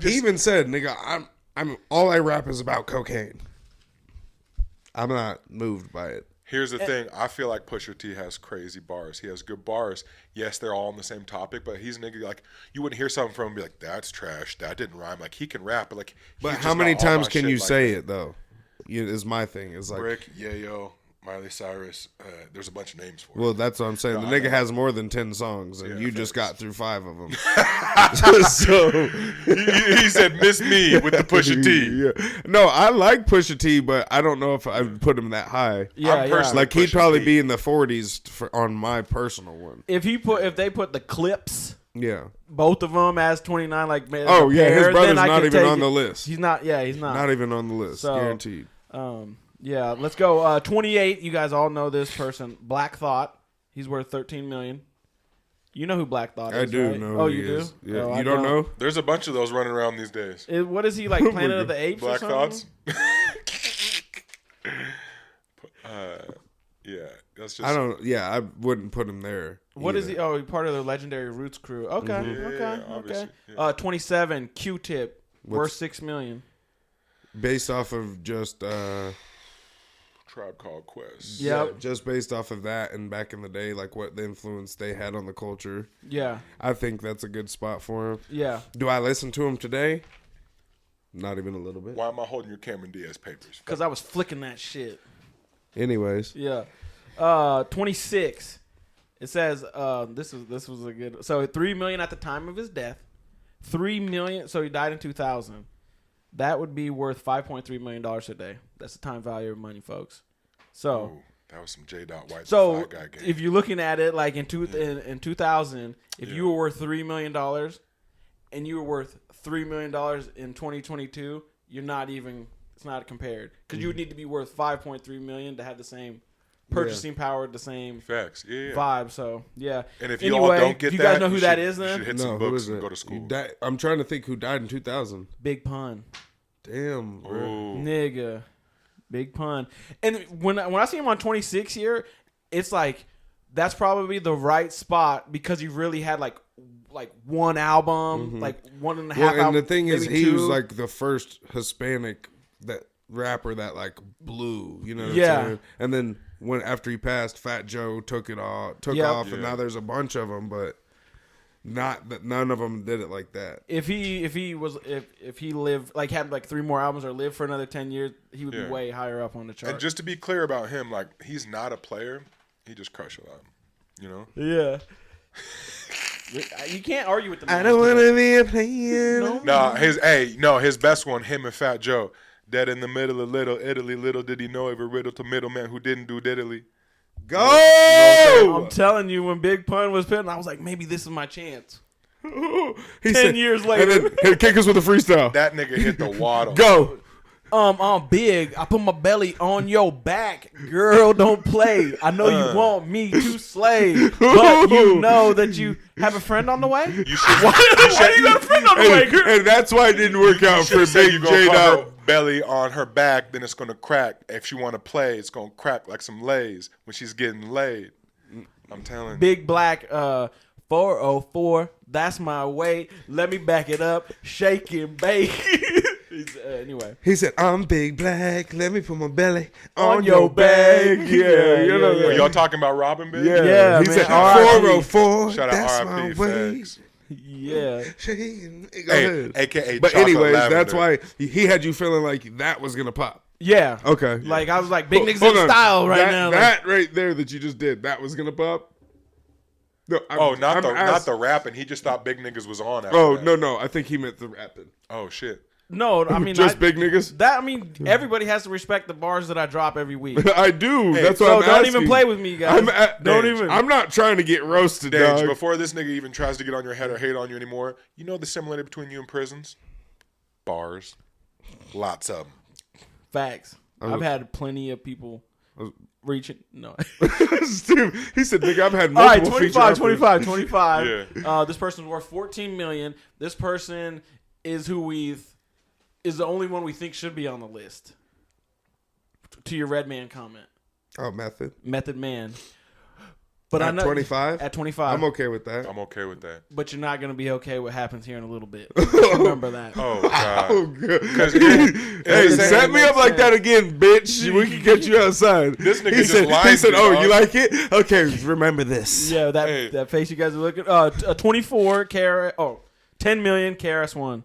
He even said, nigga, I'm all I rap is about cocaine. I'm not moved by it. Here's the thing. I feel like Pusha T has crazy bars. He has good bars. Yes, they're all on the same topic, but he's a nigga like you wouldn't hear something from him and be like, that's trash. That didn't rhyme. Like he can rap, but like. But he's how just many not all times my can shit you like say that. it though? Is my thing. Is like, Rick, Yayo, Miley Cyrus. There's a bunch of names for it. well, that's what I'm saying. The nigga has more than 10 songs, and Yeah, you just facts. got through 5 of them. So he said, "Miss me" with the Pusha T. Yeah. No, I like Pusha T, but I don't know if I would put him that high. Yeah, personally- Like he'd Pusha probably T. be in the 40s on my personal one. If they put the clips, Yeah. both of them as 29, like Oh yeah, his compared, brother's then I not could even take on it. the list. He's not. Yeah, he's not. Not even on the list, So- guaranteed. Yeah, let's go. 28. You guys all know this person, Black Thought. He's worth 13 million. You know who Black Thought is? I do right? know. Oh, who you he do? is. Yeah, Oh, I you don't know? There's a bunch of those running around these days. What is he like? Planet of the Apes? Black or Thoughts. something? Yeah, that's just. I don't. Yeah, I wouldn't put him there. What is either. he? Oh, he's part of the legendary Roots crew. Okay, okay. obviously, yeah. 27. Q-Tip worth 6 million. Based off of just Tribe Called Quest. Yeah. just based off of that and back in the day, like what the influence they had on the culture. Yeah, I think that's a good spot for him. yeah. Do I listen to him today? Not even a little bit. Why am I holding your Cameron Diaz papers? Because I was flicking that shit. Anyways, Yeah. 26. It says this was a good. So 3 million at the time of his death. 3 million. So he died in 2000. That would be worth $5.3 million today. That's the time value of money, folks. So, Ooh, that was some J. White. so the Fly Guy game. if you're looking at it like in 2000, if you were worth $3 million and you were worth $3 million in 2022, you're not even. It's not compared because you would need to be worth 5.3 million to have the same purchasing power, the same Facts, yeah. vibe. So yeah. And if you anyway, all don't get do you that, guys know who that should- is? you Then should hit no, some who books is and it? go to school. I'm trying to think who died in 2000. Big Pun, Damn, bro. Ooh. nigga, Big Pun. And when I see him on 26 here, it's like that's probably the right spot because he really had like one album, like 1.5 Well, and album, the thing is, maybe he was two. like the first Hispanic rapper that like blew. You know what Yeah. I'm saying? And then after he passed, Fat Joe took Yep. off, and now there's a bunch of them. But Not that none of them did it like that. If he lived like had like 3 more albums or lived for another 10 years, he would be way higher up on the chart. And just to be clear about him, like he's not a player. He just crushed a lot. You know? Yeah. You can't argue with the man. I don't want to be a player. His best one, him and Fat Joe. Dead in the middle of Little Italy. Little did he know every riddle to middleman who didn't do diddly. Go! I'm telling you, when Big Pun was pitching, I was like, maybe this is my chance. He 10 years later. And then kick us with a freestyle. That nigga hit the water. Go! I'm big. I put my belly on your back. Girl, don't play. I know you want me to slay, but you know that you have a friend on the way? You should, Why do you got a friend on the way, girl? And that's why it didn't work out for say Big you gonna J put her Dot. belly on her back, then it's gonna crack. If she wanna play, it's gonna crack like some lays when she's getting laid. I'm telling you. Big Black 404. That's my weight. Let me back it up. Shake and bake. Anyway. He said, I'm Big Black. Let me put my belly On your back. Yeah, you know that. Are y'all talking about Robin Big? Yeah, he man. said, R.I.P. 404. Shout That's out my R.I.P. way. Facts. Yeah. Go Hey, ahead. AKA But chocolate anyways, lavender. that's why he had you feeling like that was going to pop. Yeah. Okay. Like, I was like, big niggas Hold in on. style right that, now. That right there that you just did, that was going to pop? No, not the rapping. He just thought big niggas was on. After Oh, that. no. I think he meant the rapping. Oh shit. No, I mean, Just big niggas? everybody has to respect the bars that I drop every week. I do. That's why So I'm don't asking. even play with me, guys. I'm not trying to get roasted, Dage, dog. before this nigga even tries to get on your head or hate on you anymore, you know the similarity between you and prisons? Bars. Lots of them. Facts. I've had plenty of people reaching. No. Steve, he said, nigga, I've had All right, multiple 25. Yeah. This person's worth $14 million. This person is is the only one we think should be on the list. To your Red Man comment. Oh, Method Man. But at I know 25? At 25. I'm okay with that. I'm okay with that. But you're not going to be okay what happens here in a little bit. Remember that. Oh, God. Oh, good. Hey, set me up like that again, bitch. We can get you outside. This nigga he just said, lied he said, to you, oh, dog. you like it? Okay, remember this. Yeah, that face you guys are looking. A 24 $10 million KRS-One.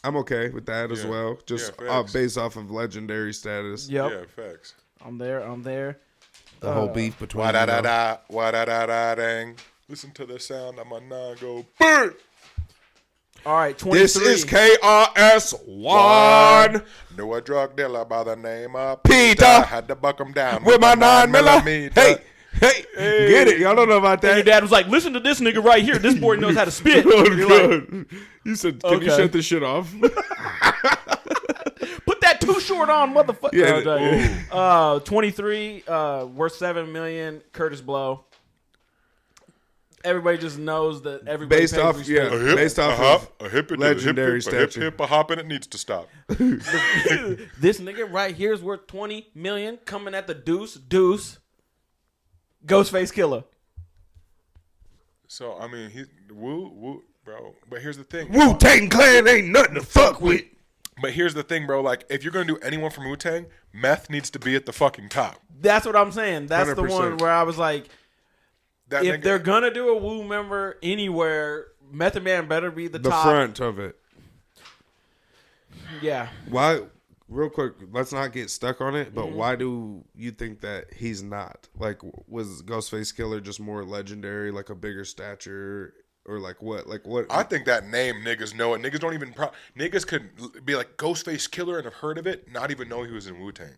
I'm okay with that as well. Just facts. based off of legendary status. Yep. Yeah, facts. I'm there. The whole beef between Wa-da-da-da, wa-da-da-da-dang. Listen to the sound of my nine go burn. All right, 23. This is KRS-One. Knew a drug dealer by the name of Peter. Had to buck him down With my 9 9mm. Hey, get it. Y'all don't know about And your that. dad was like, listen to this nigga right here. This boy knows how to spit. Oh, You're like, good. You said, can you Okay. shut this shit off? put that too short on, motherfucker. Yeah. 23, worth $7 million, Curtis Blow. Everybody just knows that everybody Based pays off, respect. yeah, based off a hip, of legendary a stature. hip, a hop, and it needs to stop. This nigga right here is worth $20 million, coming at the deuce. Ghostface Killer. So I mean, woo, bro. But here's the thing. Wu-Tang Clan ain't nothing to fuck with. But here's the thing, bro. Like, if you're gonna do anyone from Wu-Tang, Meth needs to be at the fucking top. That's what I'm saying. That's the 100%. one where I was like, That if nigga, they're gonna do a Wu member anywhere, Method Man better be the The top. front of it. Yeah. Why? Real quick, let's not get stuck on it. But why do you think that he's not? Like, was Ghostface Killer just more legendary, like a bigger stature, or like what? Like what? I think that name niggas know it. Niggas don't even niggas could be like Ghostface Killer and have heard of it, not even know he was in Wu-Tang.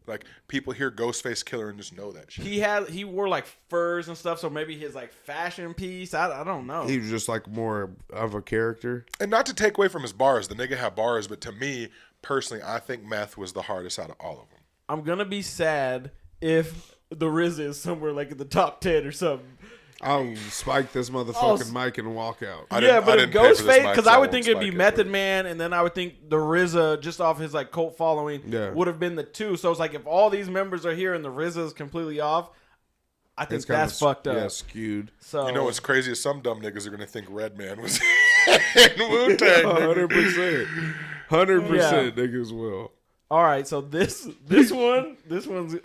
Like, people hear Ghostface Killer and just know that shit. He wore like furs and stuff, so maybe his like fashion piece. I don't know. He was just like more of a character. And not to take away from his bars, the nigga had bars, but to me personally, I think Meth was the hardest out of all of them. I'm gonna be sad if the RZA is somewhere like in the top 10 or something. I'll spike this motherfucking mic and walk out. I Yeah, didn't- but I if didn't pay for this Ghostface, mic, because so I I would won't think it'd be spike it, Method but- Man, and then I would think the RZA, just off his like cult following, would have been the two. So it's like if all these members are here and the RZA is completely off, I think It's kinda that's fucked up. Yeah, skewed. So You know what's crazy is some dumb niggas are gonna think Redman was in Wu-Tang. 100%. 100% niggas will. all right, so this one's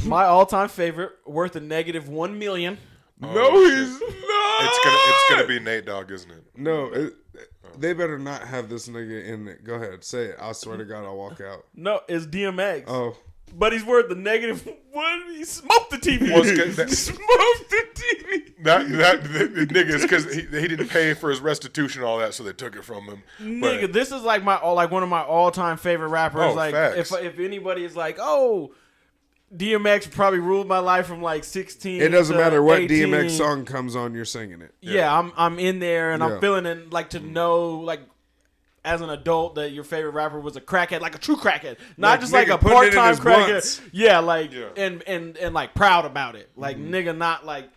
my all-time favorite, worth a negative $1 million. No, he's not. It's gonna be Nate Dogg, isn't it? No, they better not have this nigga in it. Go ahead, say it. I swear to God, I'll walk out. No, it's DMX. Oh, But he's worth the negative one. He smoked the TV. Well, it's Smoked the TV. the nigga is because he didn't pay for his restitution and all that, so they took it from him. Nigga, But- this is like one of my all time favorite rappers. Oh, like facts. if anybody is like, oh, DMX probably ruled my life from like 16. it doesn't to matter what 18. DMX song comes on, you're singing it. Yeah, I'm in there and Yeah. I'm feeling it. Like to know like. As an adult, that your favorite rapper was a crackhead, like a true crackhead, not Like, just like nigga a putting it in part-time his crackhead. blunts. Yeah, like Yeah. And like proud about it, like nigga, not like.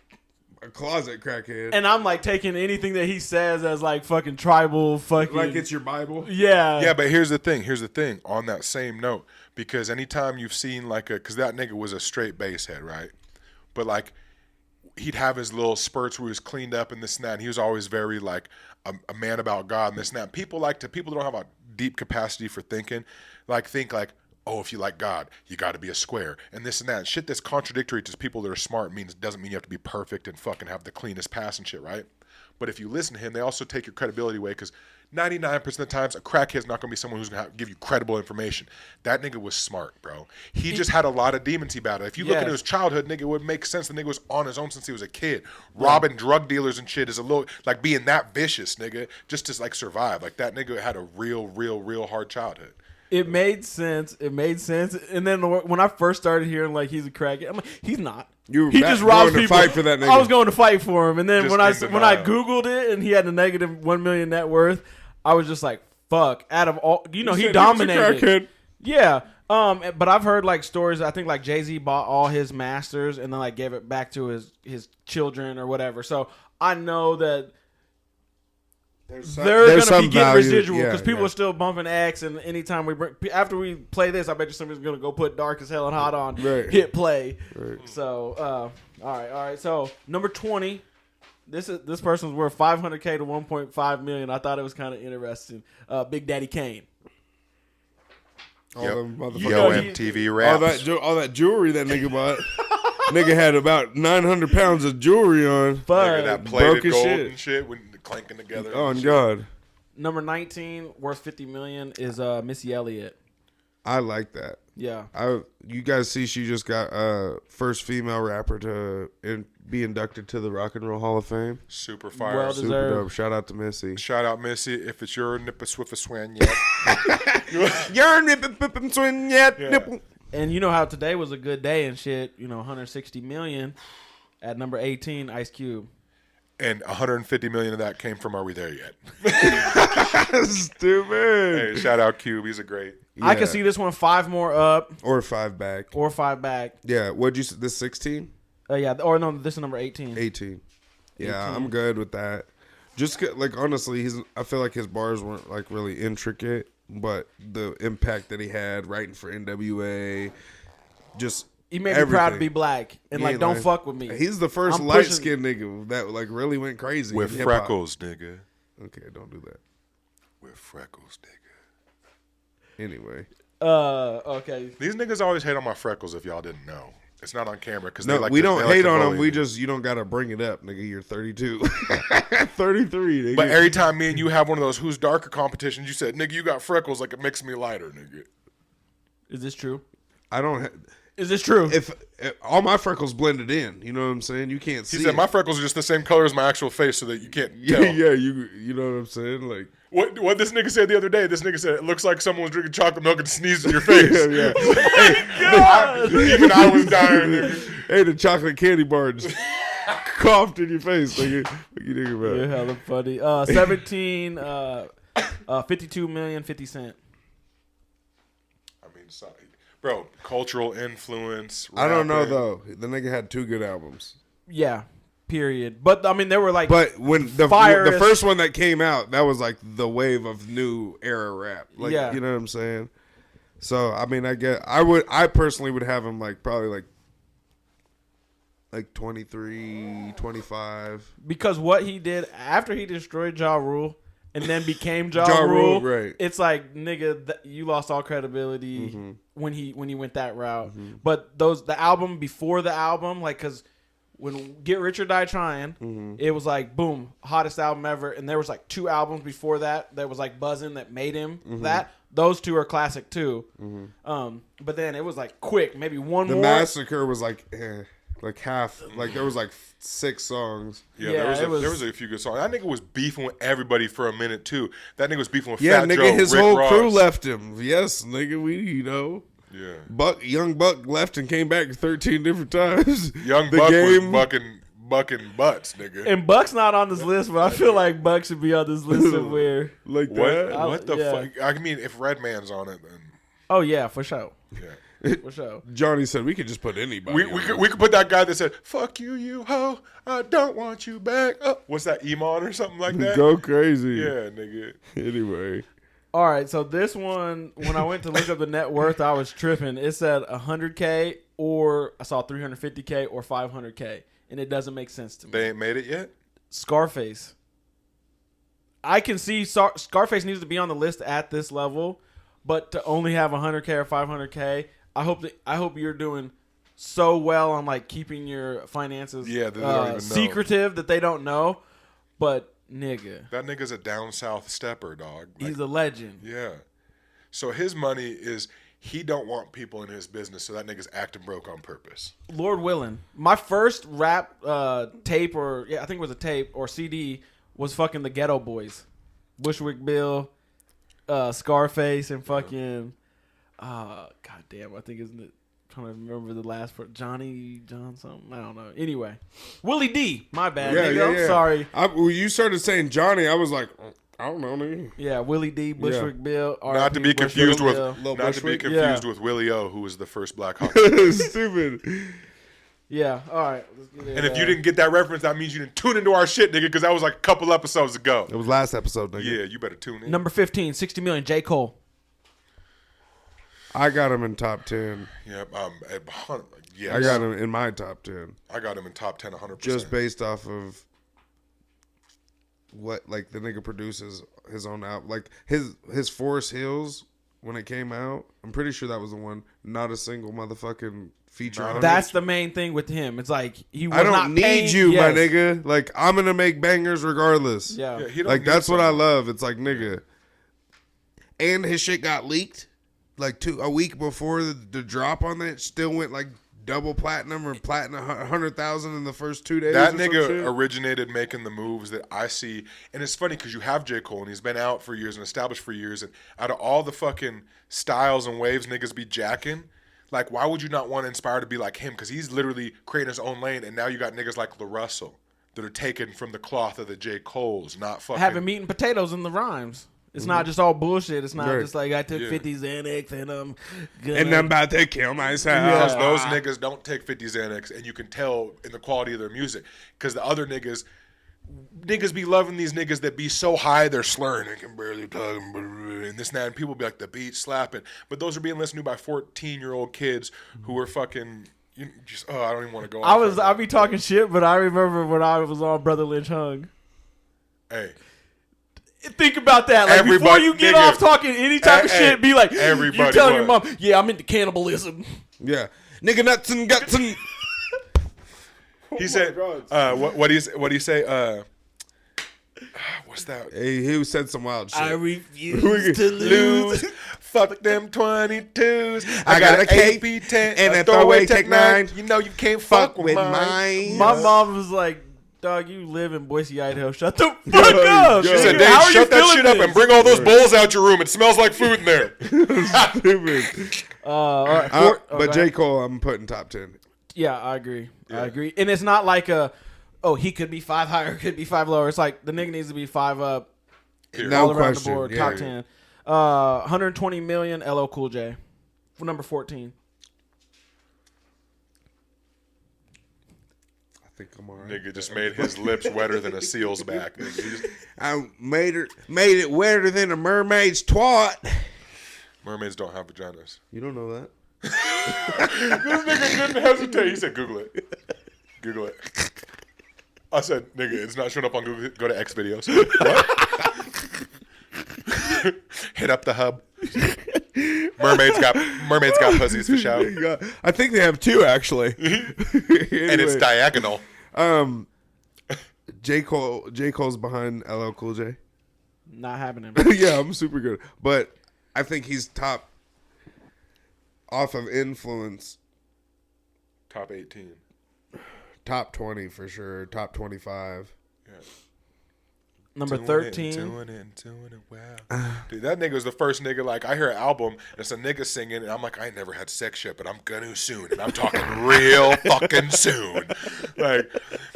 A closet crackhead. And I'm like taking anything that he says as like fucking tribal, fucking Like it's your Bible. yeah, Yeah, but here's the thing. On that same note, because anytime you've seen because that nigga was a straight bass head, right? But like, he'd have his little spurts where he was cleaned up and this and that. And he was always very like a man about God and this and that. People that don't have a deep capacity for thinking, think like, oh, if you like God, you got to be a square and this and that. Shit that's contradictory to people that are smart doesn't mean you have to be perfect and fucking have the cleanest pass and shit, right? But if you listen to him, they also take your credibility away because 99% of the times, a crackhead's not going to be someone who's going to give you credible information. That nigga was smart, bro. He just had a lot of demons he battled. If you look Yes. into his childhood, nigga, it would make sense. The nigga was on his own since he was a kid. Robbing drug dealers and shit is a little, like being that vicious, nigga, just to like survive. Like that nigga had a real hard childhood. it made sense. It made sense. And then when I first started hearing like he's a crackhead, I'm like, he's not. You were He back just robs going to people. fight for that nigga. I was going to fight for him, and then Just in when I denial. googled it and he had a negative 1 million net worth, I was just like, fuck. Out of all, he said he was a dominated. crackhead. Yeah. But I've heard like stories. I think like Jay-Z bought all his masters and then like gave it back to his children or whatever. So I know that they're there's gonna be some getting value. residual because Yeah, people yeah. are still bumping X. And anytime after we play this, I bet you somebody's gonna go put Dark as Hell and Hot on, Right. hit play. Right. So all right. So number 20. This person's worth $500K to $1.5 million. I thought it was kind of interesting. Big Daddy Kane. All them motherfuckers. You Yo, know, MTV raps. all that jewelry that nigga bought. Nigga had about 900 pounds of jewelry on. Nigga, But that plated broke as gold shit. and shit when clanking together. Oh, and and shit. God. number 19, worth $50 million, is Missy Elliott. I like that. Yeah. You guys see she just got first female rapper to be inducted to the Rock and Roll Hall of Fame. Super fire. Well Super deserved. dope. Shout out to Missy. Shout out Missy. If it's your nipper swiffer swing yet. You're nipping swing yet. Yeah. Nipple. And you know how today was a good day and shit. 160 million at number 18, Ice Cube. And 150 million of that came from Are We There Yet? Stupid. Hey, shout out Cube. He's a great. I can Yeah. see this one 5 more up Or 5 back. or 5 back. Yeah. What'd you say? This 16? Yeah, or no, this is number 18. 18. Yeah, 18. I'm good with that. Just like honestly, I feel like his bars weren't like really intricate, but the impact that he had writing for NWA, just He made me proud to be everything. black and Yeah, like don't fuck with me. He's the first I'm light pushing- skinned nigga that like really went crazy With in hip-hop. freckles, nigga. Okay, don't do that. With freckles, nigga. Anyway, Okay. These niggas always hate on my freckles if y'all didn't know. It's not on camera because no, we don't hate on him. We just you don't gotta bring it up, nigga. You're 32, 33, nigga. But every time me and you have one of those who's darker competitions, you said, nigga, you got freckles, like it makes me lighter, nigga. Is this true? I don't. Is this true? If all my freckles blended in, you know what I'm saying. You can't see. He said it. my freckles are just the same color as my actual face, so that you can't Yeah, tell. yeah, you know what I'm saying? Like, What this nigga said the other day? This nigga said it looks like someone was drinking chocolate milk and sneezed in your face. yeah. Even I was dying, nigga. Hey, the chocolate candy bar just coughed in your face. Like, what you think about You're it? hella funny. 17, 52 million, 50 cent. I mean, sorry. Bro, cultural influence. I don't know, rapping. though. The nigga had 2 good albums. Yeah. Period. But I mean, there were like. But when the Fire- first one that came out, that was like the wave of new era rap. Like, Yeah. you know what I'm saying? So, I mean, I personally would have him like probably like 23, 25. Because what he did after he destroyed Ja Rule and then became Ja, Ja Rule, Rule, right. it's like, nigga, you lost all credibility Mm-hmm. when he went that route. But the album before the album, like, because when Get Rich or Die Trying, it was like boom, hottest album ever, and there was like 2 albums before that was like buzzing that made him that. Those 2 are classic too. But then it was like quick, maybe one The more. Massacre was like half. Like there was like 6 songs. Yeah, Yeah, there it was was- a few good songs. That nigga was beefing with everybody for a minute too. That nigga was beefing with Yeah, Fat nigga, Joe, his Rick whole Ross. crew left him. Yes, nigga, Yeah, Young Buck left and came back 13 different times. Young The Buck game- was bucking butts, nigga. And Buck's not on this list, but I feel like Buck should be on this list somewhere. like What? that. What the yeah. fuck? I mean, if Redman's on it, then Oh yeah, for sure, yeah. for sure. Johnny said we could just put anybody. We on could it. we could put that guy that said "fuck you, you hoe, I don't want you back." Oh, what's that, Iman or something like that? Go crazy. Yeah, nigga. Anyway. All right, so this one, when I went to look up the net worth, I was tripping. It said 100K, or I saw 350K or 500K, and it doesn't make sense to me. They ain't made it yet. Scarface. I can see Scarface needs to be on the list at this level, but to only have 100K or 500K, I hope you're doing so well on like keeping your finances Yeah, that they don't even know. secretive that they don't know. But nigga, That nigga's a down south stepper, dog. Like, he's a legend. yeah. So his money is he don't want people in his business, so that nigga's acting broke on purpose. Lord willing, my first rap tape, or I think it was a tape or CD, was fucking the Ghetto Boys, Bushwick Bill, Scarface, and fucking goddamn, I think isn't it? Trying to remember the last part. Johnny John something. I don't know. Anyway, Willie D. My bad. Yeah, nigga. yeah, I'm yeah. sorry. When you started saying Johnny, I was like, I don't know, nigga. Yeah, Willie D. Bushwick Bill. Not to RIP be confused with Bill. Lil not to be Bushwick? confused Yeah. with Willie O, who was the first Black Hawk. And Stupid. Yeah. All right. Let's get it, if you didn't get that reference, that means you didn't tune into our shit, nigga, because that was like a couple episodes ago. It was last episode, nigga. Yeah, you better tune in. number 15, 60 million. J. Cole. I got him in top 10. Yeah, yes. I got him in my top 10. I got him in top 10, 100%. Just based off of what, like, the nigga produces his own album. Like, his Forest Hills, when it came out, I'm pretty sure that was the one. Not a single motherfucking feature on it. That's the main thing with him. It's like he was I not don't need paying- you, my yes. nigga. Like, I'm gonna make bangers regardless. Yeah. Yeah, he don't Like, need that's what I someone. love. It's like, nigga. And his shit got leaked. Like, a week before the drop on that, still went like double platinum or platinum 100,000 in the first 2 days. That or some nigga shit. originated making the moves that I see. And it's funny because you have J. Cole and he's been out for years and established for years. And out of all the fucking styles and waves niggas be jacking, like, why would you not want to inspire to be like him? Because he's literally creating his own lane. And now you got niggas like LaRussell that are taken from the cloth of the J. Coles, not fucking. Having meat and potatoes in the rhymes. It's not just all bullshit. It's not Right. just like I took Yeah. 50 Xanax and I'm gonna... And I'm about to kill myself. Because those niggas don't take 50 Xanax, and you can tell in the quality of their music. Because the other niggas be loving these niggas that be so high they're slurring and can barely talk and this and that. And people be like, the beat slapping. But those are being listened to by 14-year-old kids who are fucking... I don't even want to go on. I be talking shit, but I remember when I was on Brother Lynch Hung. Hey. Think about that. Like before Everybody- you get nigga. off talking any type of Hey, shit, be like, everybody you telling your was. mom, yeah, I'm into cannibalism. Yeah. Nigga nuts and guts and... He said, what do you say? What's that? Hey, he said some wild shit. I refuse to lose. Fuck them 22s. I got a AP10 and a a throwaway throwaway Tech Tech 9. 9. You know you can't fuck with mine. My mom was like, dog, you live in Boise, Idaho. Shut the fuck up. She Yo. said, Nigga, Dave, how are you shut that feeling shit up this? and bring all those bowls out your room. It smells like food in there. Stupid. All right, But go J. ahead. Cole, I'm putting top 10. Yeah, I agree. I agree. And it's not like he could be 5 higher, could be 5 lower. It's like the nigga needs to be 5 up, No all around question. the board, Yeah, top yeah. 10. 120 million, LL Cool J. For number 14. I think I'm all right. Nigga just made his lips wetter than a seal's back. Nigga. He just- I made it wetter than a mermaid's twat. mermaids don't have vaginas. You don't know that? This nigga didn't hesitate. He said, Google it. Google it. I said, nigga, it's not showing up on Google. Go to X videos. What? Hit up the hub. Mermaids got pussies for show. I think they have 2 actually. And it's diagonal. J. Cole's behind LL Cool J. Not happening. Yeah, I'm super good. But I think he's top off of influence. Top 18. Top 20 for sure. Top 25. Yeah. Number Doing 13. Doing it well. Dude, that nigga was the first nigga. Like, I hear an album and it's a nigga singing, and I'm like, I ain't never had sex yet, but I'm gonna soon, and I'm talking real fucking soon. Like,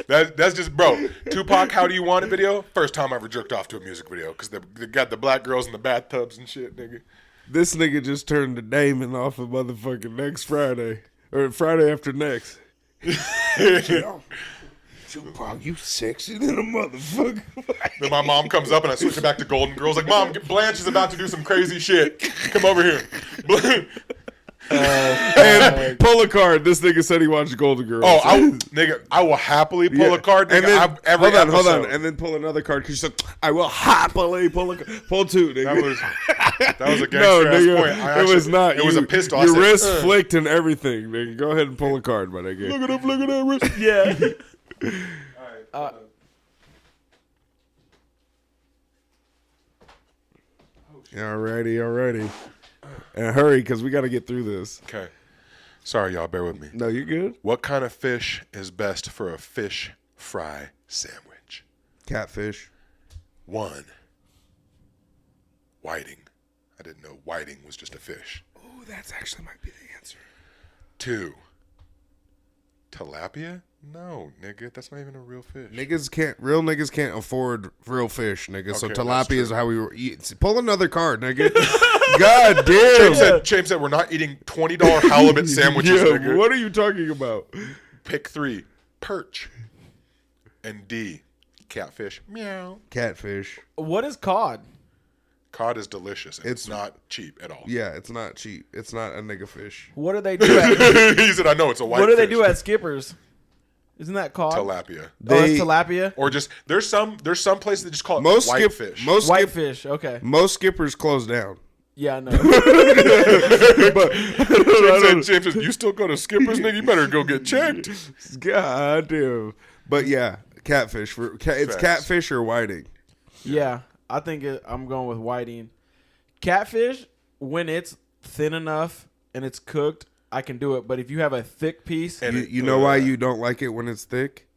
that's just, bro. Tupac, How Do You Want It video? First time I ever jerked off to a music video because they got the black girls in the bathtubs and shit, nigga. This nigga just turned to Damon off of motherfucking next Friday. Or Friday after next. Tupac, you sexy than a motherfucker. Then my mom comes up and I switch it back to Golden Girls. Like, Mom, Blanche is about to do some crazy shit. Come over here. And pull a card. This nigga said he watched Golden Girls. Oh, nigga, I will happily pull a card. Nigga, And then, every hold on, episode. and then pull another card because you said, I will happily pull a card. Pull two, nigga. That was a No, gangster ass nigga, point. it was not. It was a pistol. I Your said, wrist flicked and everything, nigga. Go ahead and pull a card, my nigga. Look at that wrist. Yeah. Alrighty. And hurry, because we got to get through this. Okay. Sorry, y'all. Bear with me. No, you're good. What kind of fish is best for a fish fry sandwich? Catfish. 1. Whiting. I didn't know whiting was just a fish. Oh, that's actually might be the answer. 2. Tilapia? No, nigga, that's not even a real fish. Real niggas can't afford real fish, nigga. So Okay, that's tilapia is true. how we were eating. Pull another card, nigga. God damn. James said we're not eating $20 halibut sandwiches, Yeah, nigga. what are you talking about? Pick 3. Perch. And D. Catfish. Meow. Catfish. What is cod? Cod is delicious, and it's not cheap at all. Yeah, it's not cheap. It's not a nigga fish. What do they do at He said, I know it's a white What do they fish. do at Skippers? Isn't that cod? Tilapia. It's tilapia? Or just, there's some places that just call it white fish. Whitefish, okay. Most skippers close down. Yeah, I know. James said, you still go to Skipper's, nigga? You better go get checked. God damn. But yeah, catfish. It's Facts. catfish or whiting. Yeah, I think I'm going with whiting. Catfish, when it's thin enough and it's cooked, I can do it. But if you have a thick piece, And You know why you don't like it when it's thick?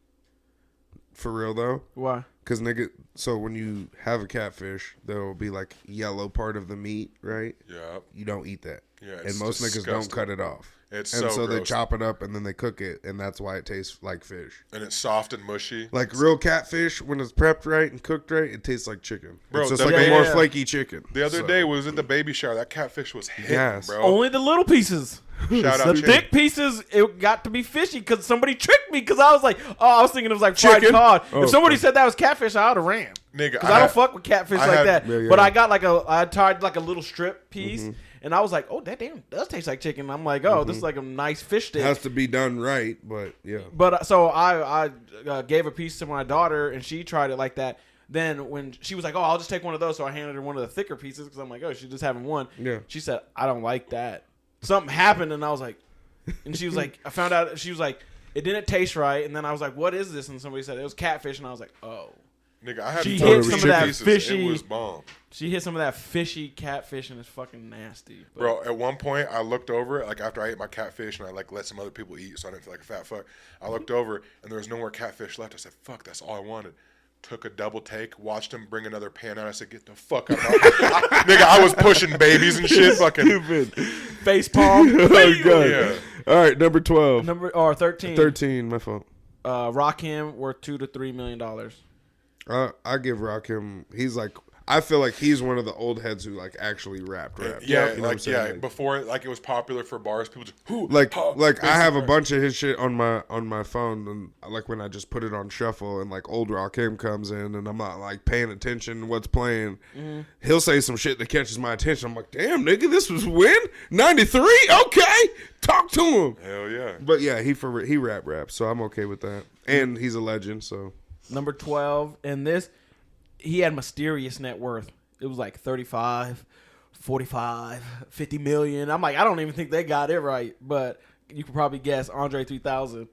For real though? why? Because nigga, so when you have a catfish, there will be like yellow part of the meat, right? Yeah. You don't eat that. Yeah, and it's most niggas don't disgusting. cut it off. It's and so they gross. chop it up and then they cook it, and that's why it tastes like fish. And it's soft and mushy. Like real catfish, when it's prepped right and cooked right, it tastes like chicken. Bro, it's just the like baby- a more flaky chicken. The other So, day we was at the baby shower. That catfish was hitting, Yes. bro. Only the little pieces. Shout out The James. thick pieces, it got to be fishy because somebody tricked me because I was like, I was thinking it was like fried Chicken? cod. Oh, if somebody okay. said that was catfish, I would have ran. Nigga, Because I don't fuck with catfish I like had- that. Yeah, yeah. But I got I tried like a little strip piece, Mm-hmm. and I was like, oh, that damn does taste like chicken. I'm like, oh, this is like a nice fish stick. It has to be done right, but yeah. But so I gave a piece to my daughter, and she tried it like that. Then when she was like, "Oh, I'll just take one of those," so I handed her one of the thicker pieces because I'm like, "Oh, she's just having one." Yeah. She said, "I don't like that." Something happened, and I was like, and she was like, I found out she was like, it didn't taste right, and then I was like, "What is this?" And somebody said it was catfish, and I was like, "Oh." Nigga, I had She 4 hit some of that pieces. fishy- It was bomb. She hit some of that fishy catfish, and it's fucking nasty. But Bro, at one point I looked over, like after I ate my catfish and I like let some other people eat so I didn't feel like a fat fuck. I looked over and there was no more catfish left. I said, fuck, that's all I wanted. Took a double take, watched him bring another pan out. I said, get the fuck out of my Nigga, I was pushing babies and shit. Fucking Stupid. face palm. Oh, God. yeah. All right, number 12. Number or 13. 13, my fault. Rakim worth $2 to $3 million. I give Rakim. He's like, I feel like he's one of the old heads who like actually rap. Yeah, You know what I'm like saying? before like it was popular for bars, people just who Like huh, I have a basically. bunch of his shit on my phone, and like when I just put it on shuffle, and like old Rakim comes in, and I'm not like paying attention to what's playing. Mm-hmm. He'll say some shit that catches my attention. I'm like, damn, nigga, this was when '93. Okay, talk to him. Hell yeah. But yeah, he raps, so I'm okay with that, and he's a legend. So Number 12, and this, he had mysterious net worth. It was like 35, 45, 50 million. I'm like, I don't even think they got it right, but you could probably guess Andre 3000.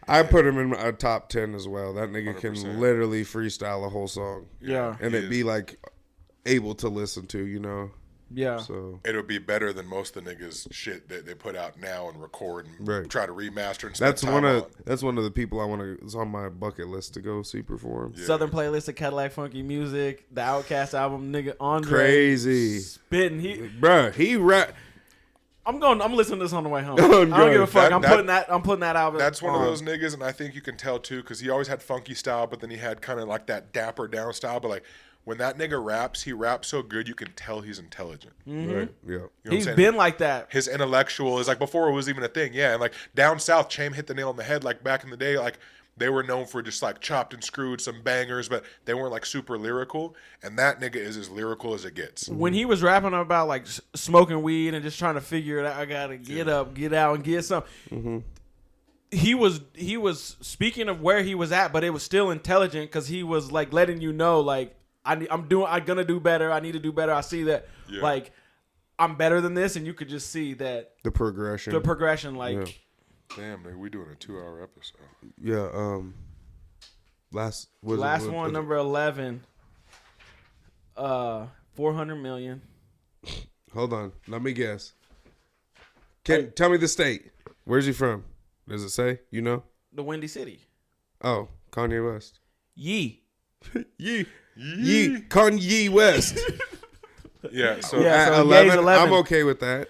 I put him in a top 10 as well. That nigga 100%. can literally freestyle a whole song. Yeah. And it be like able to listen to, you know. Yeah. So It'll be better than most of the niggas shit that they put out now and record and Right. try to remaster and spend that's time one of on. that's one of the people I want to. It's on my bucket list to go see perform. Yeah. Southern playlist of Cadillac Funky Music, the Outkast album, nigga Andre. Crazy. Spitting. Bruh, he rap. I'm listening to this on the way home. Oh, I don't give a fuck. That- I'm putting that album. That's one of on. those niggas, and I think you can tell too, because he always had funky style, but then he had kind of like that dapper down style. But like when that nigga raps, he raps so good you can tell he's intelligent. Right. Yeah. You know what I'm He's saying? been like that. His intellectual is like before it was even a thing, yeah. And like down south, Chame hit the nail on the head. Like back in the day, like they were known for just like chopped and screwed, some bangers, but they weren't like super lyrical. And that nigga is as lyrical as it gets. When he was rapping about like smoking weed and just trying to figure it out, I gotta get up, get out, and get some. He was speaking of where he was at, but it was still intelligent because he was like letting you know, like I'm gonna do better. I need to do better. I see that, like I'm better than this, and you could just see that The progression. like. Yeah. Damn, nigga, we doing a 2-hour episode. Yeah. Last One, number 11. 400 million. Hold on. Let me guess. Tell me the state. Where's he from? Does it say? You know? The Windy City. Oh, Kanye West. Yee. Yee. Kanye West. Yeah, so Yeah. At so 11, Ye's 11. I'm okay with that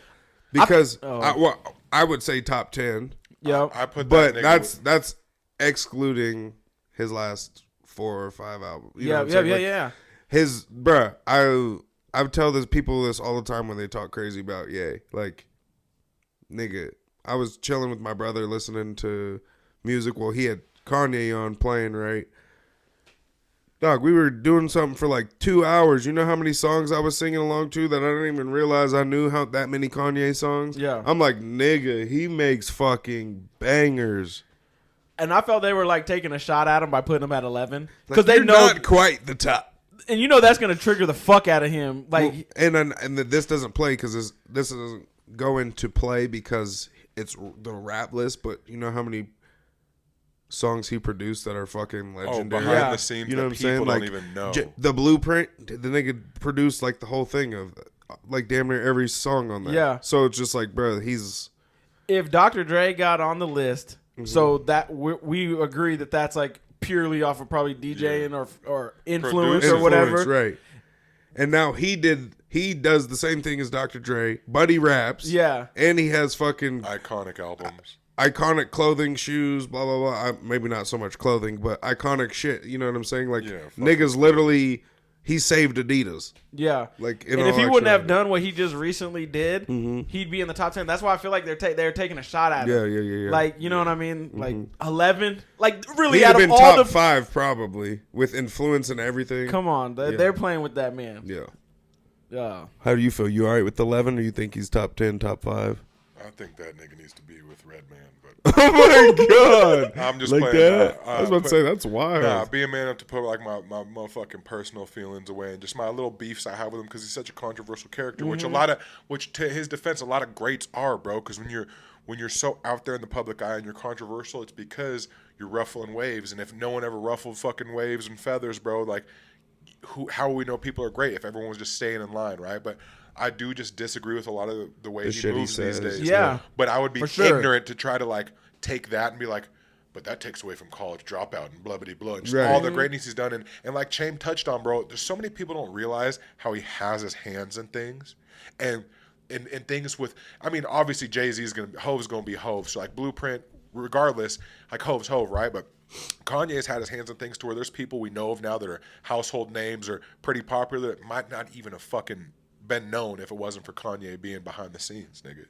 because Oh. I would say top 10, Yep. I put that but nigga that's excluding his last 4 or 5 albums. You know what I'm Yeah. saying? Yeah. Like, Yeah. His bruh, I tell this people this all the time when they talk crazy about Ye. Like, nigga, I was chilling with my brother listening to music while he had Kanye on playing, right? Dog, we were doing something for like 2 hours. You know how many songs I was singing along to that I didn't even realize I knew how that many Kanye songs? Yeah. I'm like, nigga, he makes fucking bangers. And I felt they were like taking a shot at him by putting him at 11 Like, because they you're know, not quite the top. and you know that's gonna trigger the fuck out of him. Like, And this doesn't play because this doesn't go into play because it's the rap list. But you know how many songs he produced that are fucking legendary. behind Yeah. the scenes You know that what I'm saying? people Like don't even know. The Blueprint, the nigga produced like the whole thing of like damn near every song on that. Yeah. So it's just like, bro, he's if Dr. Dre got on the list, so that we agree that that's like purely off of probably DJing or influence or whatever. right? And now he does the same thing as Dr. Dre, but he raps. Yeah. And he has fucking Iconic albums. iconic clothing, shoes, blah blah blah. Maybe not so much clothing, but iconic shit. You know what I'm saying? Like niggas literally, he saved Adidas. Yeah. Like, and if he wouldn't have done what he just recently did, he'd be in the top 10. That's why I feel like they're taking a shot at him. Yeah. Like, you know what I mean? Like 11. Like really, He'd out have of been all top the 5 probably with influence and everything. come on, they're playing with that man. Yeah. Yeah. How do you feel? You all right with 11, or you think he's top 10, top 5? I think that nigga needs to be with Redman, but Oh my god! I'm just like playing. that. I was about to say that's wild. Nah, be a man enough to put like my motherfucking personal feelings away and just my little beefs I have with him because he's such a controversial character. Which to his defense, a lot of greats are, bro. Because when you're so out there in the public eye and you're controversial, it's because you're ruffling waves. And if no one ever ruffled fucking waves and feathers, bro, like how will we know people are great if everyone was just staying in line, right? But I do just disagree with a lot of the way he shit he moves these says. days. Yeah. But I would be For sure. ignorant to try to like take that and be like, but that takes away from college dropout and blah blah blah and just Right. all the greatness he's done. And like Chame touched on, bro, there's so many people don't realize how he has his hands in things. And things with, I mean, obviously Jay-Z's Hove's gonna be Hove. So like Blueprint, regardless, like Hove's Hove, right? But Kanye's had his hands in things to where there's people we know of now that are household names or pretty popular that might not even have fucking been known if it wasn't for Kanye being behind the scenes, nigga.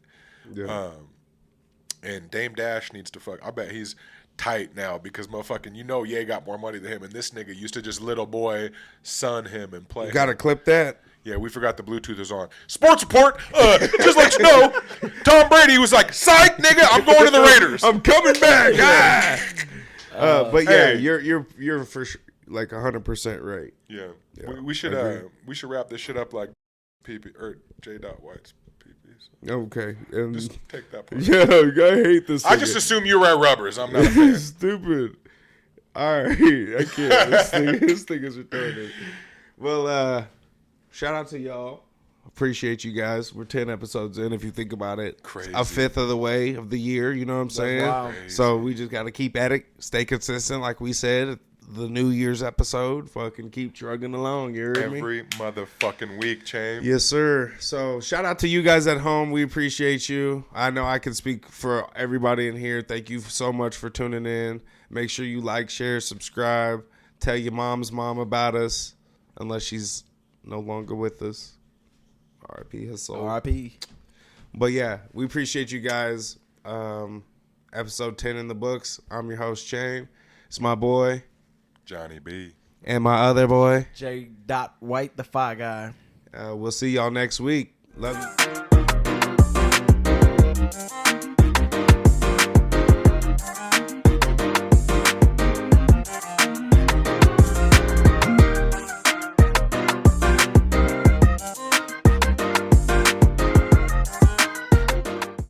Yeah. And Dame Dash needs to I bet he's tight now because motherfucking, Ye got more money than him, and this nigga used to just little boy son him and play. Gotta clip that. Yeah, we forgot the Bluetooth is on. Sports report. Just let you know, Tom Brady was like, "Psych, nigga, I'm going to the Raiders. I'm coming back. But yeah, Hey. you're for sure, like 100% right. Yeah, Yeah, we should I agree. we should wrap this shit up like PP or J. White's pee-pees. Okay. And Just take that part. yeah, I hate this. I just assume you're at Rubbers. I'm not a fan. Stupid. All right. I can't. This thing is retarded. Well, shout out to y'all. Appreciate you guys. We're 10 episodes in, if you think about it. Crazy. A fifth of the way of the year, you know what I'm saying? wild. So we just got to keep at it, stay consistent, like we said. The New Year's episode, fucking keep trugging along, you heard me? Every motherfucking week, Chain. Yes, sir. So shout out to you guys at home. We appreciate you. I know I can speak for everybody in here. Thank you so much for tuning in. Make sure you like, share, subscribe. Tell your mom's mom about us, unless she's no longer with us. R.I.P. his soul. R.I.P. But yeah, we appreciate you guys. Episode 10 in the books. I'm your host, Chain. It's my boy. Johnny B. And my other boy. J. White, the Fi Guy. We'll see y'all next week. Love you.